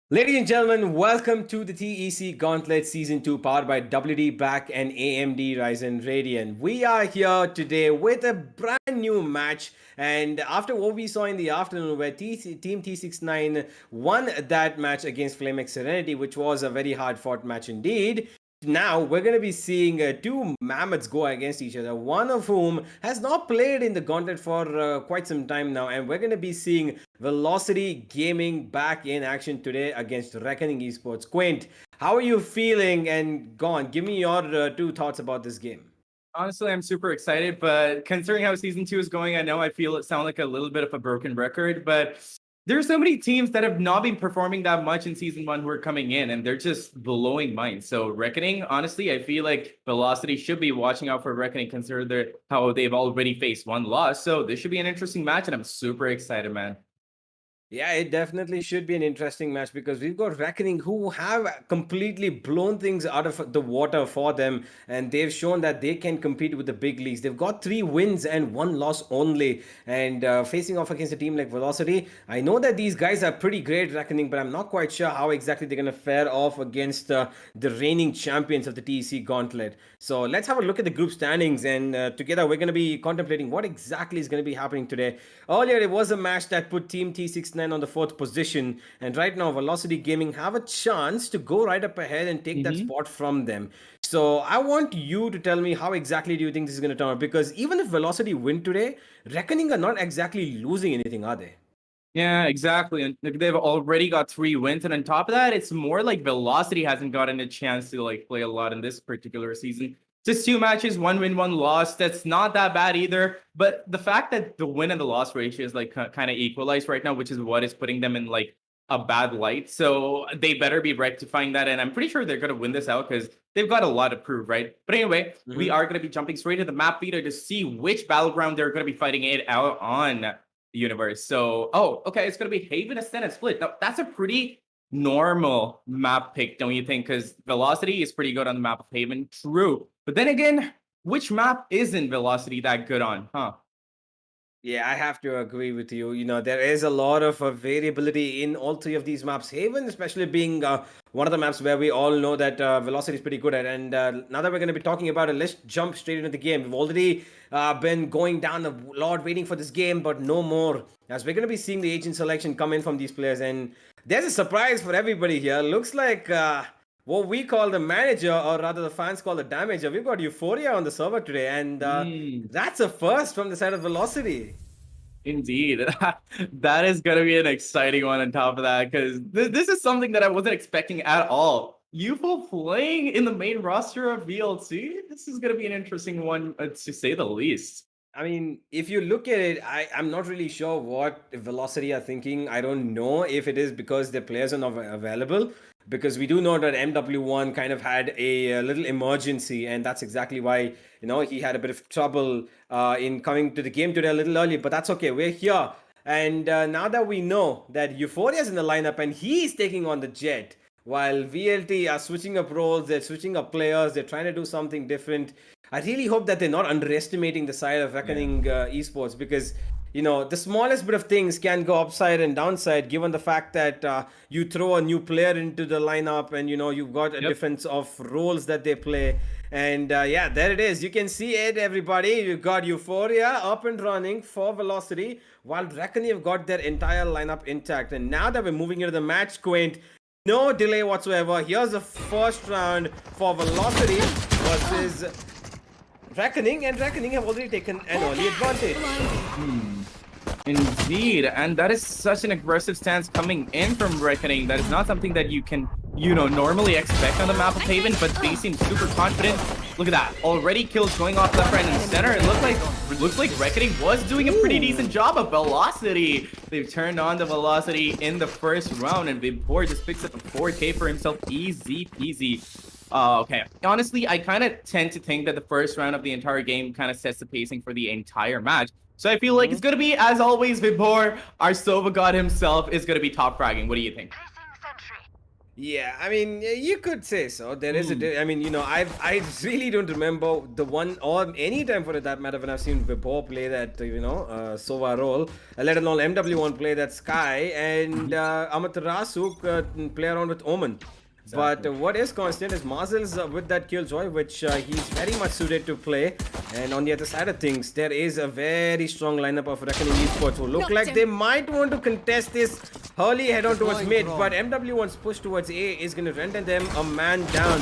Ladies and gentlemen, welcome to the TEC Gauntlet Season 2 powered by WD Back and AMD Ryzen Radeon. We are here today with a brand new match, and after what we saw in the afternoon where Team T69 won that match against FlameX Serenity, which was a very hard fought match indeed, now we're going to be seeing two mammoths go against each other, one of whom has not played in the Gauntlet for quite some time now, and we're going to be seeing Velocity Gaming back in action today against Reckoning Esports. Quint, how are you feeling? And go on, give me your two thoughts about this game. Honestly, I'm super excited, but considering how Season 2 is going, I know I feel it sound like a little bit of a broken record, but there's so many teams that have not been performing that much in Season 1 who are coming in, and they're just blowing minds. So Reckoning, honestly, I feel like Velocity should be watching out for Reckoning, considering how they've already faced one loss. So this should be an interesting match, and I'm super excited, man. Yeah, it definitely should be an interesting match because we've got Reckoning who have completely blown things out of the water for them, and they've shown that they can compete with the big leagues. They've got 3 wins and 1 loss only, and facing off against a team like Velocity, I know that these guys are pretty great, Reckoning, but I'm not quite sure how exactly they're going to fare off against the reigning champions of the TEC Gauntlet. So let's have a look at the group standings, and together we're going to be contemplating what exactly is going to be happening today. Earlier, it was a match that put Team T69 on the 4th position, and right now Velocity Gaming have a chance to go right up ahead and take that spot from them. So I want you to tell me how exactly do you think this is going to turn out, because even if Velocity win today, Reckoning are not exactly losing anything, are they? Yeah, exactly. And they've already got 3 wins, and on top of that, it's more like Velocity hasn't gotten a chance to like play a lot in this particular season. Just 2 matches, 1 win, 1 loss. That's not that bad either. But the fact that the win and the loss ratio is like kind of equalized right now, which is what is putting them in like a bad light. So they better be rectifying that. And I'm pretty sure they're going to win this out because they've got a lot to prove, right? But anyway, we are going to be jumping straight to the map feeder to see which battleground they're going to be fighting it out on the universe. So, okay, it's going to be Haven, Ascent, and Split. Now, that's a pretty normal map pick, don't you think? Because Velocity is pretty good on the map of Haven. True. But then again, which map isn't Velocity that good on, huh? Yeah, I have to agree with you. You know, there is a lot of variability in all 3 of these maps. Haven, especially being one of the maps where we all know that Velocity is pretty good at. And now that we're going to be talking about it, let's jump straight into the game. We've already been going down a lot waiting for this game, but no more. As we're going to be seeing the agent selection come in from these players. And there's a surprise for everybody here. Looks like what we call the manager, or rather the fans call the damager. We've got Euphoria on the server today, and that's a first from the side of Velocity. Indeed. That is going to be an exciting one on top of that, because this is something that I wasn't expecting at all. UFO playing in the main roster of VLC? This is going to be an interesting one, to say the least. I mean, if you look at it, I'm not really sure what Velocity are thinking. I don't know if it is because their players are not available, because we do know that MW1 kind of had a little emergency, and that's exactly why, you know, he had a bit of trouble in coming to the game today a little early, but that's okay. We're here. And now that we know that Euphoria's in the lineup and he's taking on the Jet, while VLT are switching up roles, they're switching up players, they're trying to do something different. I really hope that they're not underestimating the side of Reckoning Esports, because, you know, the smallest bit of things can go upside and downside, given the fact that you throw a new player into the lineup and, you know, you've got a difference of roles that they play. And yeah, there it is. You can see it, everybody. You've got Euphoria up and running for Velocity, while Reckoning have got their entire lineup intact. And now that we're moving into the match, Quint, no delay whatsoever. Here's the first round for Velocity versus Reckoning, and Reckoning have already taken an early advantage. Indeed, and that is such an aggressive stance coming in from Reckoning. That is not something that you can, normally expect on the map of Haven, but they seem super confident. Look at that. Already kills going off left, right, and center. It looks like Reckoning was doing a pretty decent job of velocity. They've turned on the velocity in the first round, and Vibor just picks up a 4K for himself. Easy peasy. Okay. Honestly, I kind of tend to think that the first round of the entire game kind of sets the pacing for the entire match. So I feel like it's going to be, as always, Vibor, our Sova god himself, is going to be top fragging. What do you think? Yeah, I mean, you could say so. There is I mean, I really don't remember the one or any time for that matter when I've seen Vibor play that, Sova role, let alone MW1 play that Sky, and Amaterasu play around with Omen. Exactly. But what is constant is Marzel's with that Killjoy, which he's very much suited to play. And on the other side of things, there is a very strong lineup of Reckoning Esports who look like they might want to contest this early head on towards mid. But MW1's push towards A is going to render them a man down.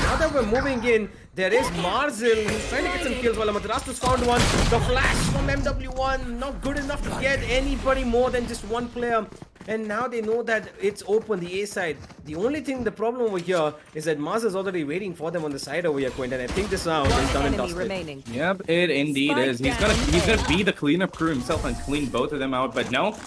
Now that we're moving in, there is Marzel who's trying to get some kills while Amaterasu's found one. The flash from MW1, not good enough to get anybody more than just one player. And now they know that it's open, the A side. The only thing, the problem over here is that Mars is already waiting for them on the side over here, Quentin. I think this round is done and dusted. Yep, it indeed is. He's gonna be the cleanup crew himself and clean both of them out, but no.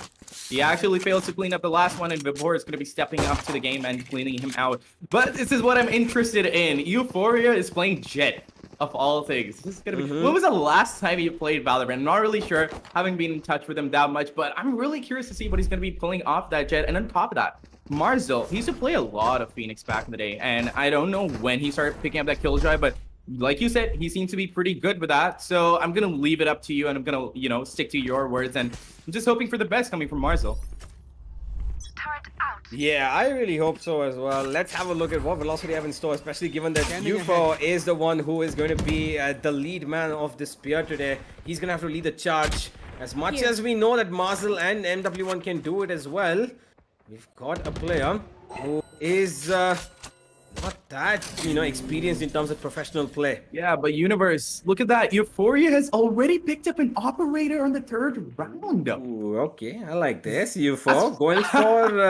He actually failed to clean up the last one, and Vibor is going to be stepping up to the game and cleaning him out. But this is what I'm interested in. Euphoria is playing Jet, of all things. This is gonna be. When was the last time you played Valorant? I'm not really sure, having been in touch with him that much, but I'm really curious to see what he's going to be pulling off that Jet. And on top of that, Marzel, he used to play a lot of Phoenix back in the day, and I don't know when he started picking up that Killjoy, but like you said, he seems to be pretty good with that. So I'm gonna leave it up to you, and I'm gonna, stick to your words, and I'm just hoping for the best coming from Marzel. Yeah, I really hope so as well. Let's have a look at what Velocity have in store, especially given that UFO is the one who is going to be the lead man of the spear today. He's going to have to lead the charge. As much as we know that Marzel and MW1 can do it as well, we've got a player who is not that, experienced in terms of professional play. Yeah, but Universe, look at that. Euphoria has already picked up an operator on the third round. Ooh, okay, I like this. UFO going for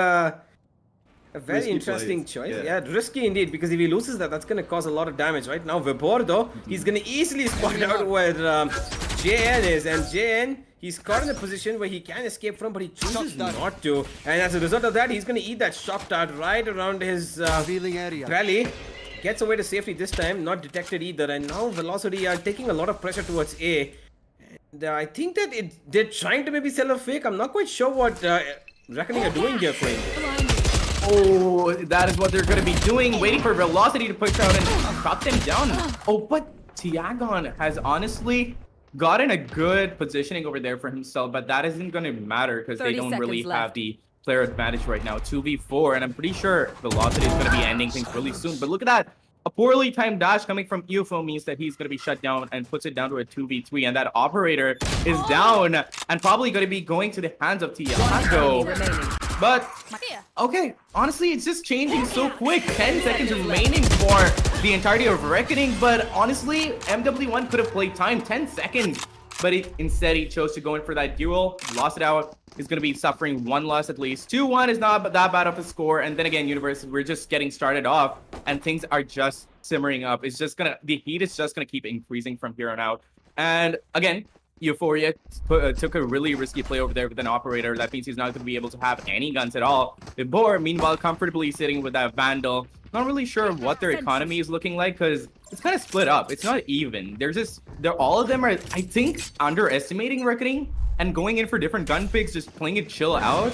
a very risky interesting choice. Yeah, risky indeed, because if he loses that, that's going to cause a lot of damage. Right now, Vibor, though, he's going to easily spot out where JN is, and JN, he's caught in a position where he can escape from, but he chooses not to. And as a result of that, he's going to eat that shock dart right around his belly. Gets away to safety this time, not detected either. And now Velocity are taking a lot of pressure towards A. And I think that they're trying to maybe sell a fake. I'm not quite sure what Reckoning are doing here, Queen. Oh, that is what they're going to be doing, waiting for Velocity to push out and cut them down. Oh, but Tiagon has honestly gotten a good positioning over there for himself, but that isn't going to matter because they don't really have the player advantage right now. 2v4, and I'm pretty sure Velocity is going to be ending things really soon. But look at that. A poorly timed dash coming from UFO means that he's going to be shut down and puts it down to a 2v3, and that operator is down and probably going to be going to the hands of Tiago. But, okay, honestly, it's just changing so quick. 10 seconds remaining for the entirety of Reckoning, but honestly, MW1 could have played time 10 seconds. But instead, he chose to go in for that duel, lost it out. He's going to be suffering one loss at least. 2-1 is not that bad of a score. And then again, Universe, we're just getting started off, and things are just simmering up. It's just the heat is just going to keep increasing from here on out. And again, Euphoria took a really risky play over there with an operator. That means he's not going to be able to have any guns at all. Vibor, meanwhile, comfortably sitting with that Vandal. Not really sure what their economy is looking like because it's kind of split up. It's not even. All of them are, I think, underestimating Reckoning and going in for different gun picks, just playing it chill out.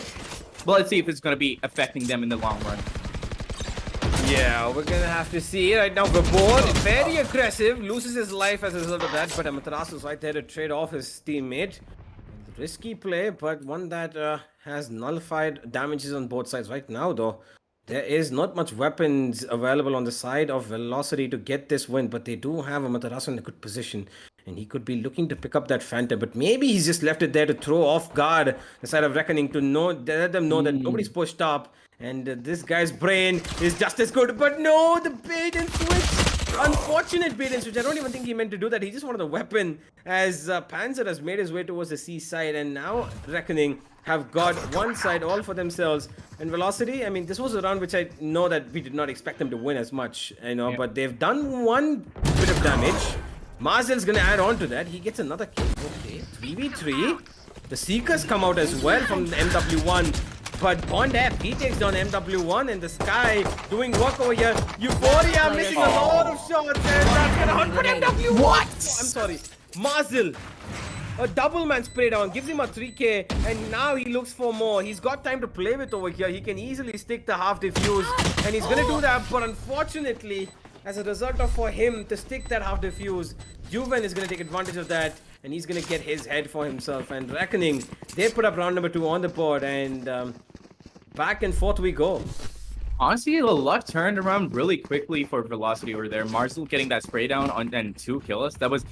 But let's see if it's going to be affecting them in the long run. Yeah, we're gonna have to see. Right now, Vibor, very aggressive, loses his life as a result of that, but Amaterasu is right there to trade off his teammate. Risky play, but one that has nullified damages on both sides. Right now, though, there is not much weapons available on the side of Velocity to get this win, but they do have Amaterasu in a good position, and he could be looking to pick up that Phantom, but maybe he's just left it there to throw off guard the side of Reckoning to let them know that nobody's pushed up. And this guy's brain is just as good, but no, the bait and switch Unfortunate bait and switch. I don't even think he meant to do that. He just wanted the weapon as Panzer has made his way towards the C side, and now Reckoning have got one side all for themselves. And Velocity, I mean, this was a round which I know that we did not expect them to win as much, you know, but they've done one bit of damage. Marzel's gonna add on to that. He gets another kill. Okay, 3v3. The Seekers come out as well from the MW1. But Bond F, he takes down MW1 in the sky, doing work over here. Euphoria missing a lot of shots, and that's gonna hunt for MW1. What? Oh, I'm sorry. Marzel, a double man spray down, gives him a 3k, and now he looks for more. He's got time to play with over here. He can easily stick the half defuse, and he's gonna do that. But unfortunately, as a result of for him to stick that half defuse, Juven is gonna take advantage of that, and he's gonna get his head for himself. And Reckoning, they put up round number 2 on the board, and back and forth we go. Honestly, the luck turned around really quickly for Velocity over there. Marzel getting that spray down on and 2 kills. That was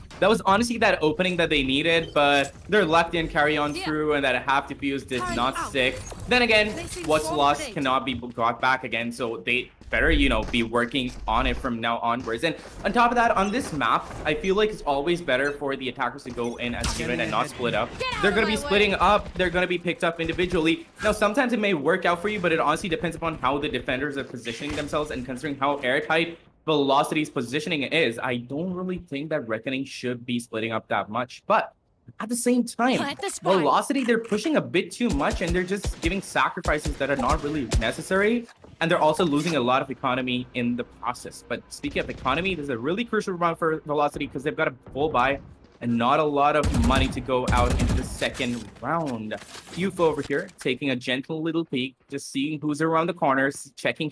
honestly that opening that they needed, but their luck didn't carry on through, and that half defuse did not stick. Then again, what's lost cannot be got back again, so they better, you know, be working on it from now onwards. And on top of that, on this map, I feel like it's always better for the attackers to go in as a unit and not split up. They're going to be splitting up. They're going to be picked up individually. Now, sometimes it may work out for you, but it honestly depends upon how the defenders are positioning themselves, and considering how airtight Velocity's positioning is, I don't really think that Reckoning should be splitting up that much. But at the same time, Velocity, they're pushing a bit too much, and they're just giving sacrifices that are not really necessary. And they're also losing a lot of economy in the process. But speaking of economy, this is a really crucial round for Velocity because they've got a full buy and not a lot of money to go out into the second round. UFO over here taking a gentle little peek, just seeing who's around the corners, checking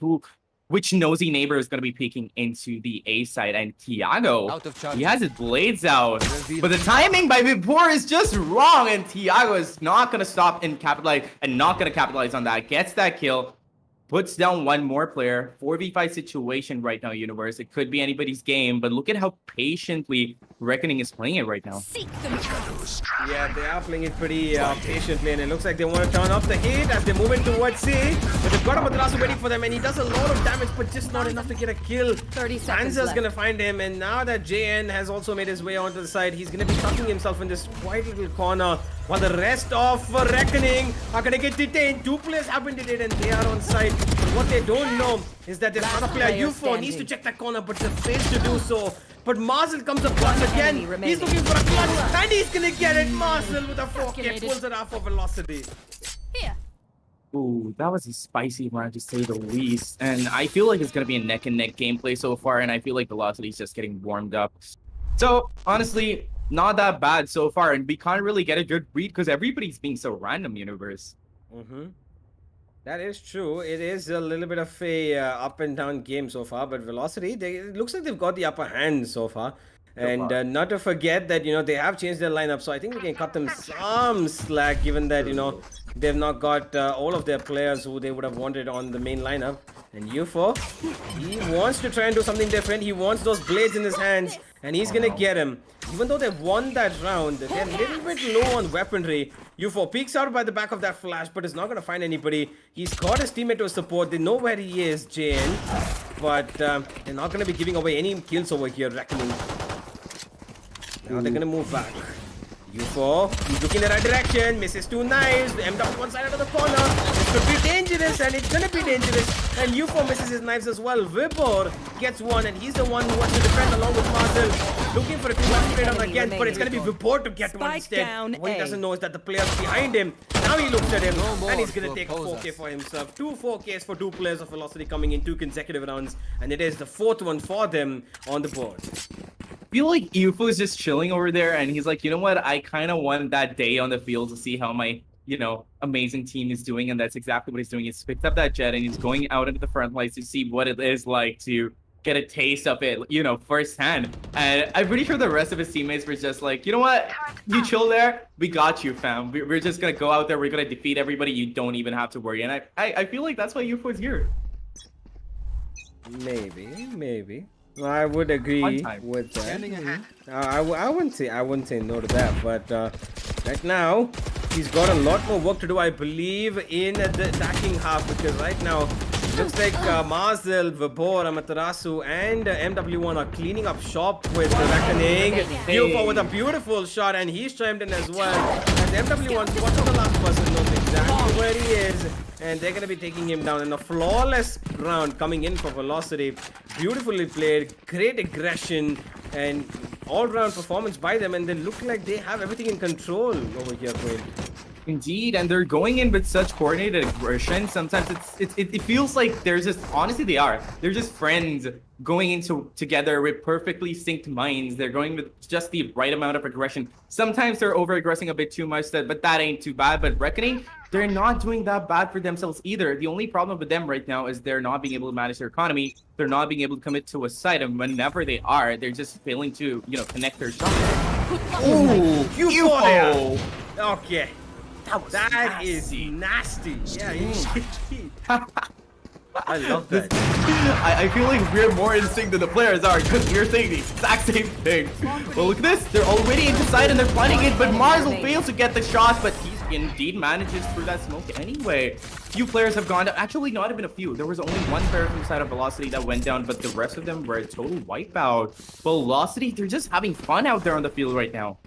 which nosy neighbor is going to be peeking into the A side. And Tiago, he has his blades out, but the timing by Vipor is just wrong, and Tiago is not going to stop and capitalize, and not going to capitalize on that. Gets that kill, puts down one more player. 4v5 situation right now, Universe. It could be anybody's game, but look at how patiently Reckoning is playing it right now. Yeah, they are playing it pretty patiently, and it looks like they want to turn up the heat as they move in towards C. But they've got a Madrasa waiting for them, and he does a lot of damage, but just not enough to get a kill. 30 seconds Panzer's left. gonna find him, and now that JN has also made his way onto the side, he's gonna be tucking himself in this quiet little corner, while the rest of Reckoning are gonna get detained. 2 players have been detained, and they are on site. But what they don't know is that there's another player, UFO, needs to check that corner, but they fails to do so. But Marzel comes up once again. He's looking for a clutch, and he's gonna get it. Marzel with a 4K pulls it off for Velocity. Here. Ooh, that was a spicy round to say the least. And I feel like it's going to be a neck and neck gameplay so far, and I feel like Velocity is just getting warmed up. So, honestly, not that bad so far, and we can't really get a good read because everybody's being so random, Universe. That is true. It is a little bit of a up and down game so far, but Velocity, it looks like they've got the upper hand so far. And not to forget that, you know, they have changed their lineup, so I think we can cut them some slack, given that, you know, they've not got all of their players who they would have wanted on the main lineup. And UFO, he wants to try and do something different. He wants those blades in his hands, and he's gonna get him. Even though they've won that round, they're a little bit low on weaponry. UFO peeks out by the back of that flash, but is not gonna find anybody. He's got his teammate to support. They know where he is, JN, but they're not gonna be giving away any kills over here, Reckoning. Now they're gonna move back. UFO, he's looking in the right direction, misses 2 knives, the M-Dot one side out of the corner. This could be dangerous, and it's gonna be dangerous. And UFO misses his knives as well. Vibor gets one, and he's the one who wants to defend along with Marzel. Looking for a 2-1 straight on again, but it's gonna be Vibor to get one instead. What he doesn't know is that the player's behind him. Now he looks at him, and he's gonna take a 4K for himself. 2 4Ks for 2 players of Velocity coming in 2 consecutive rounds, and it is the 4th one for them on the board. I feel like UFO is just chilling over there, and he's like, you know what? I kind of want that day on the field to see how my, you know, amazing team is doing, and that's exactly what he's doing. He's picked up that jet, and he's going out into the front lines to see what it is like to get a taste of it, you know, firsthand. And I'm pretty sure the rest of his teammates were just like, you know what? You chill there. We got you, fam. We're just going to go out there. We're going to defeat everybody. You don't even have to worry. And I feel like that's why UFO is here. Maybe. I would agree with that. I wouldn't say no to that, but right now he's got a lot more work to do, I believe, in the attacking half, because right now looks like Marzel, Vibor, Amaterasu, and MW1 are cleaning up shop with the Reckoning. UFO with a beautiful shot, and he's chimed in as well. As MW1 spotted the last person, knows exactly where he is, and they're going to be taking him down in a flawless round coming in for Velocity. Beautifully played, great aggression, and all-round performance by them, and they look like they have everything in control over here, Quinn. Indeed, and they're going in with such coordinated aggression. Sometimes it feels like they're just, honestly they are. They're just friends going into together with perfectly synced minds. They're going with just the right amount of aggression. Sometimes they're over-aggressing a bit too much, but that ain't too bad. But Reckoning, they're not doing that bad for themselves either. The only problem with them right now is they're not being able to manage their economy. They're not being able to commit to a site, and whenever they are, they're just failing to, connect their shots. Ooh, UFO! Okay. That nasty. is nasty. Yeah, I love that. I feel like we're more in sync than the players are because we're saying the exact same thing. Well, look at this. They're already inside and they're planning it, but Marzel fails to get the shot, but he indeed manages through that smoke anyway. Few players have gone down. Actually, not even a few. There was only one player from the side of Velocity that went down, but the rest of them were a total wipeout. Velocity, they're just having fun out there on the field right now.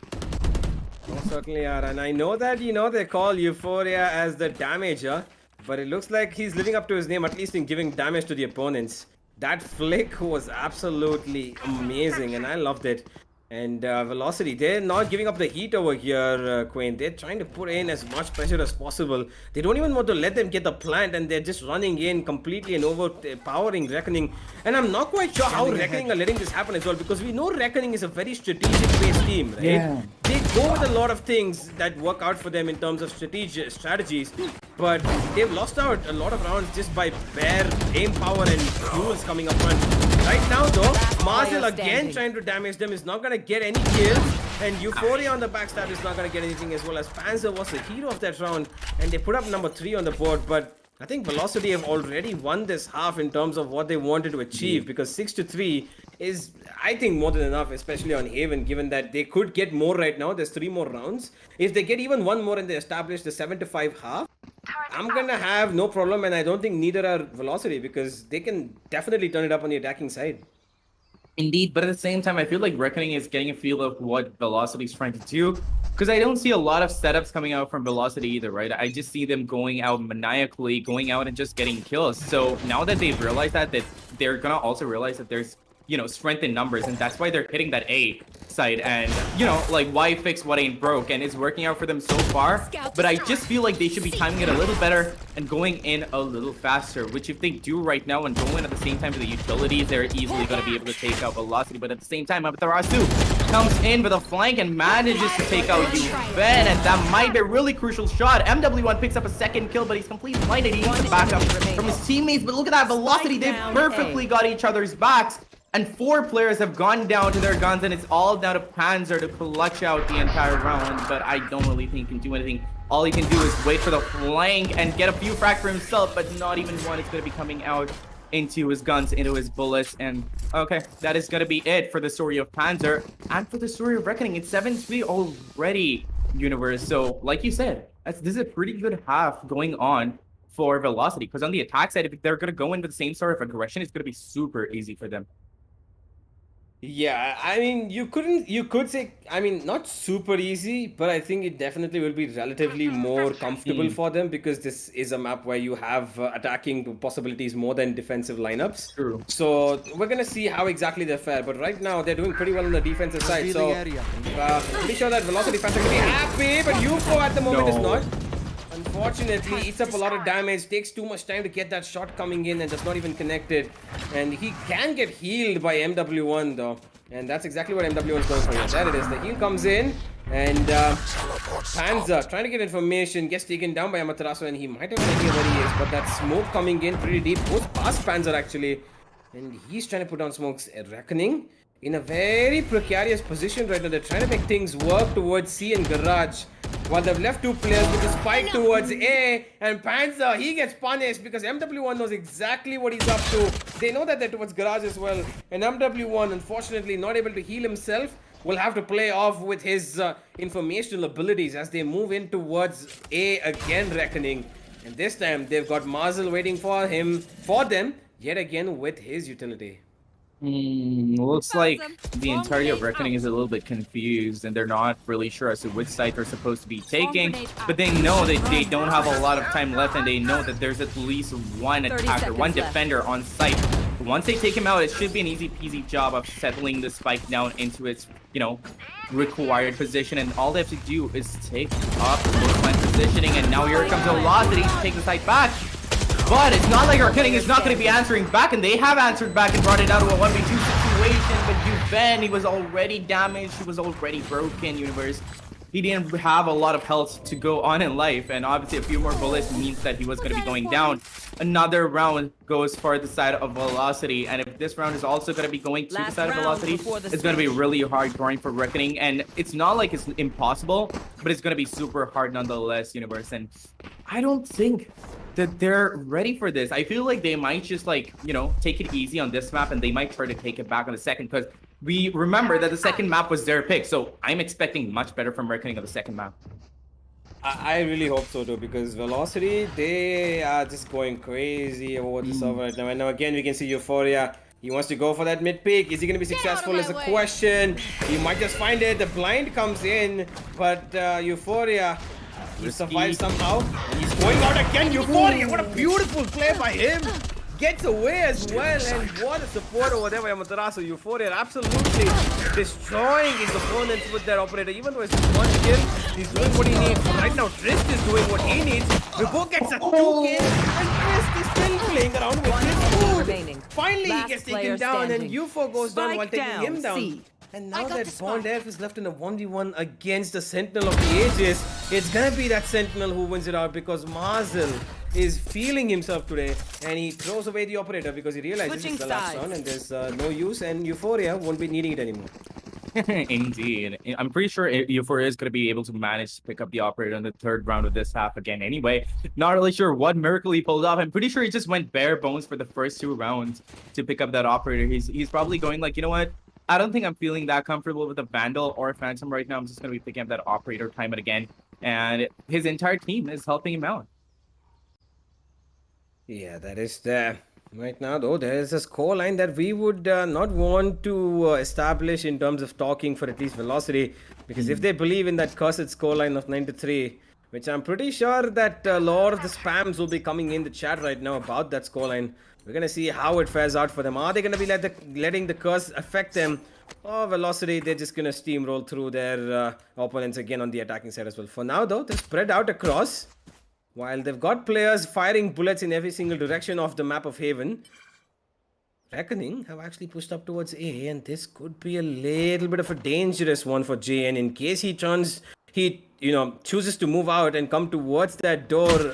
Oh, certainly are, and I know that, they call Euphoria as the damager, but it looks like he's living up to his name, at least in giving damage to the opponents. That flick was absolutely amazing, and I loved it. And Velocity, they're not giving up the heat over here, Quinn. They're trying to put in as much pressure as possible. They don't even want to let them get the plant, and they're just running in completely and overpowering Reckoning. And I'm not quite sure how Reckoning are letting this happen as well, because we know Reckoning is a very strategic-based team, right? Yeah. They go with a lot of things that work out for them in terms of strategies, but they've lost out a lot of rounds just by bare aim power and tools coming up front. Right now, though, Marzel again trying to damage them is not going to get any kills, and Euphoria on the backstab is not going to get anything, as well as Panzer was the hero of that round, and they put up number 3 on the board. But I think Velocity have already won this half in terms of what they wanted to achieve, because 6-3 is, I think, more than enough, especially on Haven, given that they could get more right now. There's 3 more rounds. If they get even one more and they establish the 7-5 half, I'm gonna have no problem, and I don't think neither are Velocity, because they can definitely turn it up on the attacking side. Indeed, but at the same time, I feel like Reckoning is getting a feel of what Velocity is trying to do, because I don't see a lot of setups coming out from Velocity either, right? I just see them going out maniacally, going out and just getting kills. So now that they've realized that they're gonna also realize that there's, strength in numbers, and that's why they're hitting that A side, and, like, why fix what ain't broke, and it's working out for them so far. But I just feel like they should be timing it a little better and going in a little faster, which if they do right now and go in at the same time to the utilities, they're easily going to be able to take out Velocity. But at the same time, Amaterasu comes in with a flank and manages to take out Ben, and that might be a really crucial shot. MW1 picks up a second kill, but he's completely blinded. He needs to back up from his teammates, but look at that Velocity. They've perfectly got each other's backs. And 4 players have gone down to their guns, and it's all down to Panzer to clutch out the entire round. But I don't really think he can do anything. All he can do is wait for the flank and get a few frags for himself, but not even one is going to be coming out into his guns, into his bullets. And okay, that is going to be it for the story of Panzer and for the story of Reckoning. It's 7-3 already, Universe. So like you said, this is a pretty good half going on for Velocity, because on the attack side, if they're going to go in with the same sort of aggression, it's going to be super easy for them. Yeah, I mean, you could say, I mean, not super easy, but I think it definitely will be relatively more comfortable for them, because this is a map where you have attacking possibilities more than defensive lineups. True. So we're going to see how exactly they fare, but right now they're doing pretty well on the defensive side. So pretty sure that Velocity fans are going to be happy, but UFO at the moment is not. Unfortunately, eats up a lot of damage, takes too much time to get that shot coming in, and does not even connect it. And he can get healed by MW1 though. And that's exactly what MW1 is going for here. There it is. The heal comes in, and Panzer trying to get information, gets taken down by Amaterasu, and he might have no idea where he is. But that smoke coming in pretty deep, goes past Panzer actually. And he's trying to put down smokes. Reckoning in a very precarious position right now. They're trying to make things work towards C and Garage, while they've left 2 players with a spike towards A, and Panzer, he gets punished because MW1 knows exactly what he's up to. They know that they're towards Garage as well, and MW1, unfortunately not able to heal himself, will have to play off with his informational abilities as they move in towards A again, Reckoning. And this time they've got Marzel waiting for them yet again with his utility. Looks like the Bomb entirety of grenade Reckoning out. is a little bit confused and they're not really sure as to which site they're supposed to be taking. grenade out. But they know that they don't have a lot of time left and they know that there's at least one 30 attacker, seconds one left. defender on site. Once they take him out, it should be an easy peasy job of settling the spike down into its, required position. And all they have to do is take up the close positioning. And now here comes Velocity to take the site back. But it's not like Reckoning is not going to be answering back, and they have answered back and brought it down to a 1v2 situation. But Yuven, he was already damaged, he was already broken, Universe. He didn't have a lot of health to go on in life, and obviously a few more bullets means that he was going to be going down. Another round goes for the side of Velocity, and if this round is also going to be going to the Last side of round Velocity, before the it's going to be switch. really hard going for Reckoning, and it's not like it's impossible, but it's going to be super hard nonetheless, Universe. And I don't think that they're ready for this. I feel like they might just take it easy on this map and they might try to take it back on the second, because we remember that the second map was their pick. So I'm expecting much better from Reckoning on the second map. I really hope so too, because Velocity, they are just going crazy over the server right now. And now again, we can see Euphoria. He wants to go for that mid pick. Is he going to be successful is a question. He might just find it. The blind comes in, but Euphoria, he survives somehow. And he's going out again. Euphoria, what a beautiful play by him. Gets away as well, and what a support over there by Amaterasu. Euphoria absolutely destroying his opponents with their operator. Even though it's just one kill, he's doing what he needs. Right now, Trist is doing what he needs. Vibo gets a 2 kill, and Trist is still playing around with his food. remaining. Finally, he Last gets taken player down, and standing. UFO goes down while Spike taking down, him down. C. And I now got that the spike. Bond F is left in a 1v1 against the Sentinel of the Ages, it's gonna be that Sentinel who wins it out, because Marzel is feeling himself today, and he throws away the operator because he realizes Switching it's the last sides. round and there's no use, and Euphoria won't be needing it anymore. Indeed. I'm pretty sure Euphoria is going to be able to manage to pick up the operator in the third round of this half again anyway. Not really sure what miracle he pulled off. I'm pretty sure he just went bare bones for the first 2 rounds to pick up that operator. He's probably going like, you know what? I don't think I'm feeling that comfortable with a Vandal or a Phantom right now. I'm just going to be picking up that operator time and again. And his entire team is helping him out. Yeah, that is there. Right now, though, there is a scoreline that we would not want to establish in terms of talking for at least Velocity, because if they believe in that cursed scoreline of 9-3, which I'm pretty sure that a lot of the spams will be coming in the chat right now about that scoreline, we're going to see how it fares out for them. Are they going to be letting the curse affect them? Or Velocity, they're just going to steamroll through their opponents again on the attacking side as well. For now, though, they're spread out across. While they've got players firing bullets in every single direction of the map of Haven, Reckoning have actually pushed up towards A, and this could be a little bit of a dangerous one for JN in case he chooses to move out and come towards that door.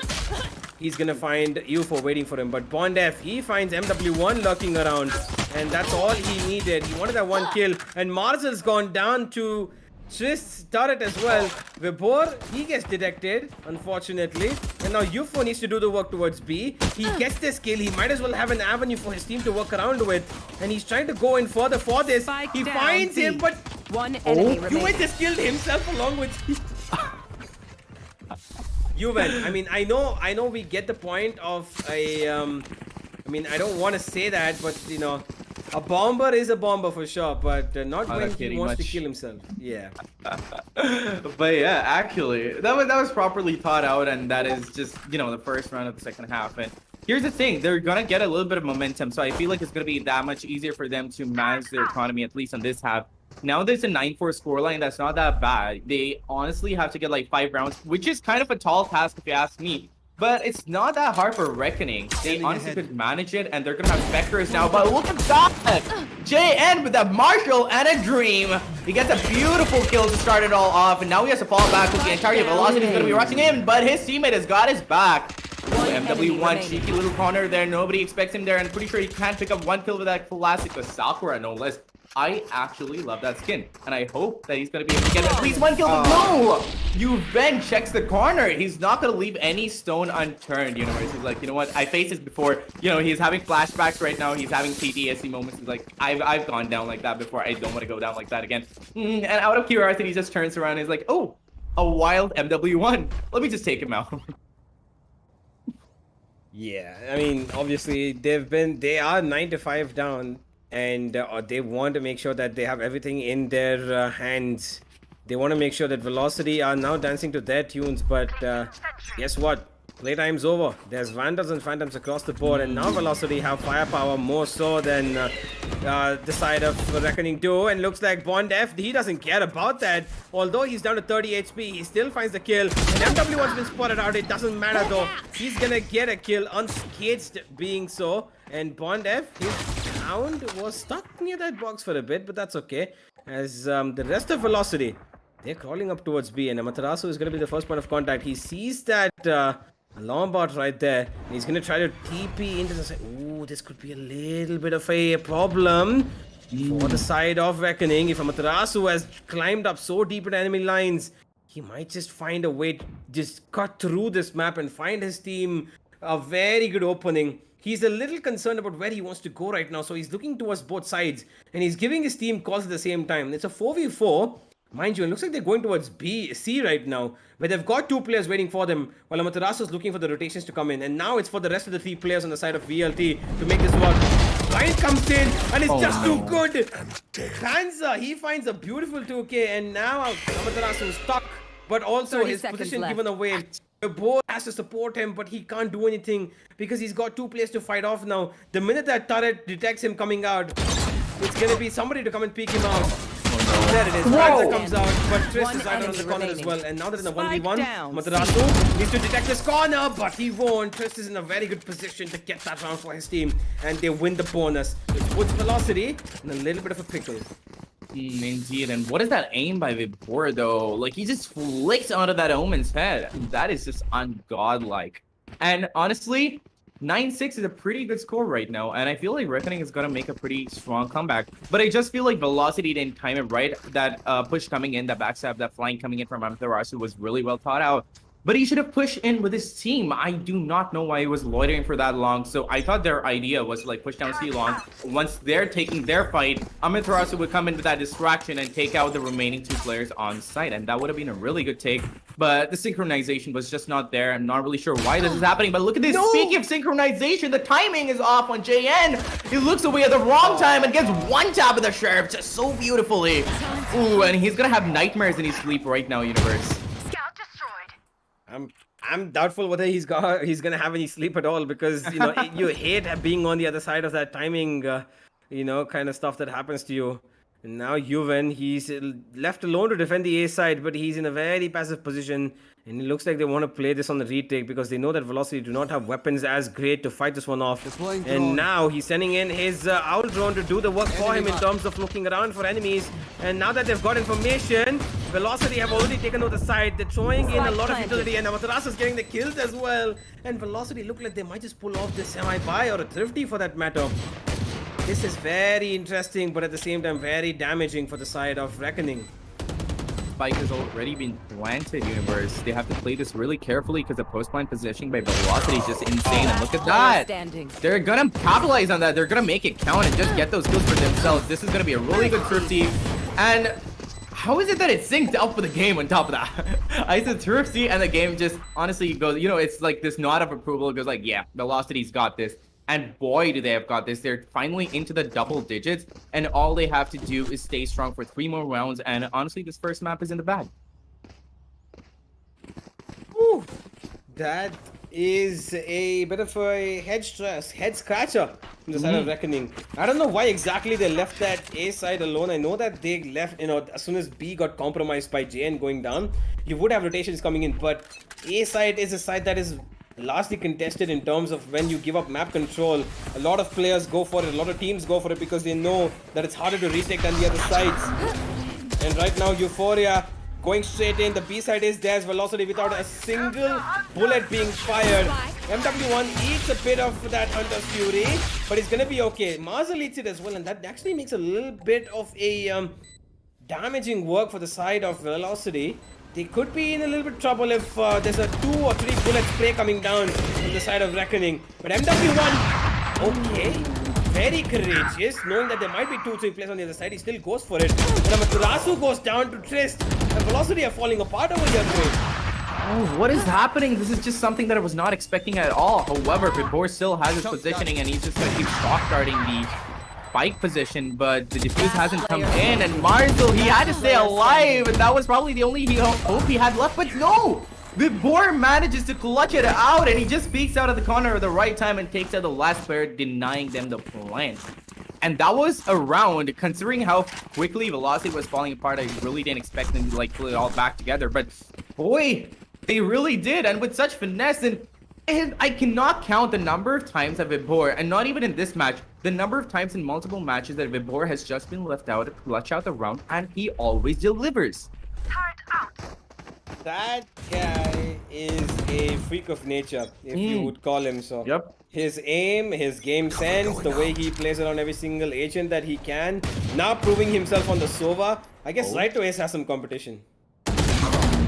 He's gonna find UFO waiting for him, but Bond F, he finds MW1 lurking around, and that's all he needed. He wanted that 1 kill, and Marzel's gone down to Trist's turret as well. Vibor, he gets detected, unfortunately. And now UFO needs to do the work towards B. He gets this kill. He might as well have an avenue for his team to work around with. And he's trying to go in further for this. Spike He down, finds B. him, but One enemy Yuven remaining. just killed himself along with Yuven. I mean, I know we get the point of a I mean, I don't want to say that, but you know, a bomber is a bomber for sure, but not when he wants to kill himself. Yeah. But yeah, actually, that was properly thought out, and that is just, the first round of the second half. And here's the thing, they're gonna get a little bit of momentum, so I feel like it's gonna be that much easier for them to manage their economy, at least on this half. Now there's a 9-4 scoreline, that's not that bad. They honestly have to get like 5 rounds, which is kind of a tall task if you ask me. But it's not that hard for Reckoning. They honestly could manage it, and they're gonna have Spectres now. But look at that! JN with a Marshall and a Dream. He gets a beautiful kill to start it all off, and now he has to fall back because the entire Velocity is gonna be rushing him. But his teammate has got his back. MW1, cheeky little corner there. Nobody expects him there, and pretty sure he can't pick up 1 kill with that classic with Sakura, no less. I actually love that skin, and I hope that he's gonna be able to get at least 1 kill. No! Yuven checks the corner. He's not gonna leave any stone unturned. He's like, you know what? I faced this before. He's having flashbacks right now. He's having PTSD moments. He's like, I've gone down like that before. I don't want to go down like that again. And out of curiosity, he just turns around and he's like, oh, a wild MW1. Let me just take him out. Yeah, I mean, obviously they are 9-5 down, and they want to make sure that they have everything in their hands. They want to make sure that Velocity are now dancing to their tunes, but guess what? Playtime's over. There's Vandals and Phantoms across the board, and now Velocity have firepower more so than the side of Reckoning do. And looks like Bond F, he doesn't care about that. Although he's down to 30 HP, he still finds the kill. And MW1's been spotted out. It doesn't matter though. He's gonna get a kill, unscathed being so. And Bond F, his hound was stuck near that box for a bit, but that's okay. As the rest of Velocity, they're crawling up towards B, and Amaterasu is going to be the first point of contact. He sees that alarm bot right there, and he's going to try to TP into the side. Ooh, this could be a little bit of a problem for the side of Reckoning. If Amaterasu has climbed up so deep into enemy lines, he might just find a way to just cut through this map and find his team a very good opening. He's a little concerned about where he wants to go right now, so he's looking towards both sides, and he's giving his team calls at the same time. It's a 4v4. Mind you, it looks like they're going towards C right now, where they've got 2 players waiting for them, while Amaterasu is looking for the rotations to come in. And now it's for the rest of the 3 players on the side of VLT to make this work. Blind comes in, and it's just too good. Panzer, he finds a beautiful 2K, and now Amaterasu is stuck, but also his position given away. The board has to support him, but he can't do anything because he's got 2 players to fight off now. The minute that turret detects him coming out, it's gonna be somebody to come and peek him out. There it is. Panzer comes out, but Trist is right around the corner as well. And now they're in a 1v1. Amaterasu needs to detect this corner, but he won't. Trist is in a very good position to get that round for his team, and they win the bonus. It puts Velocity in a little bit of a pickle. Indeed, and what is that aim by Vibor though? Like, he just flicks onto that Omen's head. That is just ungodlike. And honestly, 9-6 is a pretty good score right now, and I feel like Reckoning is gonna make a pretty strong comeback. But I just feel like Velocity didn't time it right. That push coming in, that backstab, that flying coming in from Amaterasu was really well thought out. But he should have pushed in with his team. I do not know why he was loitering for that long. So I thought their idea was like push down C long. Once they're taking their fight, Amaterasu would come in with that distraction and take out the remaining 2 players on site. And that would have been a really good take. But the synchronization was just not there. I'm not really sure why this is happening. But look at this. No. Speaking of synchronization, the timing is off on JN. He looks away at the wrong time and gets 1 tap of the Sheriff just so beautifully. Ooh, and he's going to have nightmares in his sleep right now, Universe. I'm doubtful whether he's gonna have any sleep at all, because you know you hate being on the other side of that timing, you know, kind of stuff that happens to you. And now Juven, he's left alone to defend the A side, but he's in a very passive position, and it looks like they want to play this on the retake because they know that Velocity do not have weapons as great to fight this one off. And now he's sending in his Owl drone to do the work for him in terms of looking around for enemies. And now that they've got information, Velocity have already taken over the side. They're throwing in a lot of utility, and Amaterasu is getting the kills as well. And Velocity look like they might just pull off this semi-buy or a thrifty for that matter. This is very interesting, but at the same time very damaging for the side of Reckoning. Spike has already been planted, Universe. They have to play this really carefully because the post-plant positioning by Velocity is just insane. And look at that. They're gonna capitalize on that. They're gonna make it count and just get those kills for themselves. This is gonna be a really good thrifty. And how is it that it synced up for the game on top of that? I said thrifty and the game just honestly goes, you know, it's like this nod of approval. It goes like, yeah, Velocity's got this. And boy, do they have got this. They're finally into the double digits, and all they have to do is stay strong for 3 more rounds. And honestly, this first map is in the bag. Ooh, that is a bit of a head scratcher from the side of Reckoning. I don't know why exactly they left that A side alone. I know that they left, you know, as soon as B got compromised by JN going down, you would have rotations coming in, but A side is a side that is largely contested in terms of when you give up map control. A lot of players go for it, a lot of teams go for it because they know that it's harder to retake than the other sides. And right now Euphoria going straight in. The B side is there's Velocity without a single bullet being fired. MW1 eats a bit of that Hunter's Fury, but it's gonna be okay. Marzel eats it as well, and that actually makes a little bit of a damaging work for the side of Velocity. They could be in a little bit of trouble if there's a 2 or 3 bullet spray coming down from the side of Reckoning. But MW1, okay, very courageous, knowing that there might be 2 or 3 players on the other side. He still goes for it. But Amaterasu goes down to Trist, and Velocity are falling apart over here. Oh, what is happening? This is just something that I was not expecting at all. However, Vibor still has his positioning and he's just gonna keep shock guarding the spike position, but the defuse hasn't come in, and Marzel, he had to stay alive, and that was probably the only hope he had left, but no! Vibor manages to clutch it out, and he just peeks out of the corner at the right time and takes out the last player, denying them the plant. And that was a round, considering how quickly Velocity was falling apart. I really didn't expect them to like pull it all back together, but boy, they really did, and with such finesse, and I cannot count the number of times that Vibor, and not even in this match, the number of times in multiple matches that Vibor has just been left out to clutch out the round, and he always delivers. That guy is a freak of nature, if you would call him so. Yep. His aim, his game sense, the way he plays around every single agent that he can. Now proving himself on the Sova. I guess Right to Ace has some competition.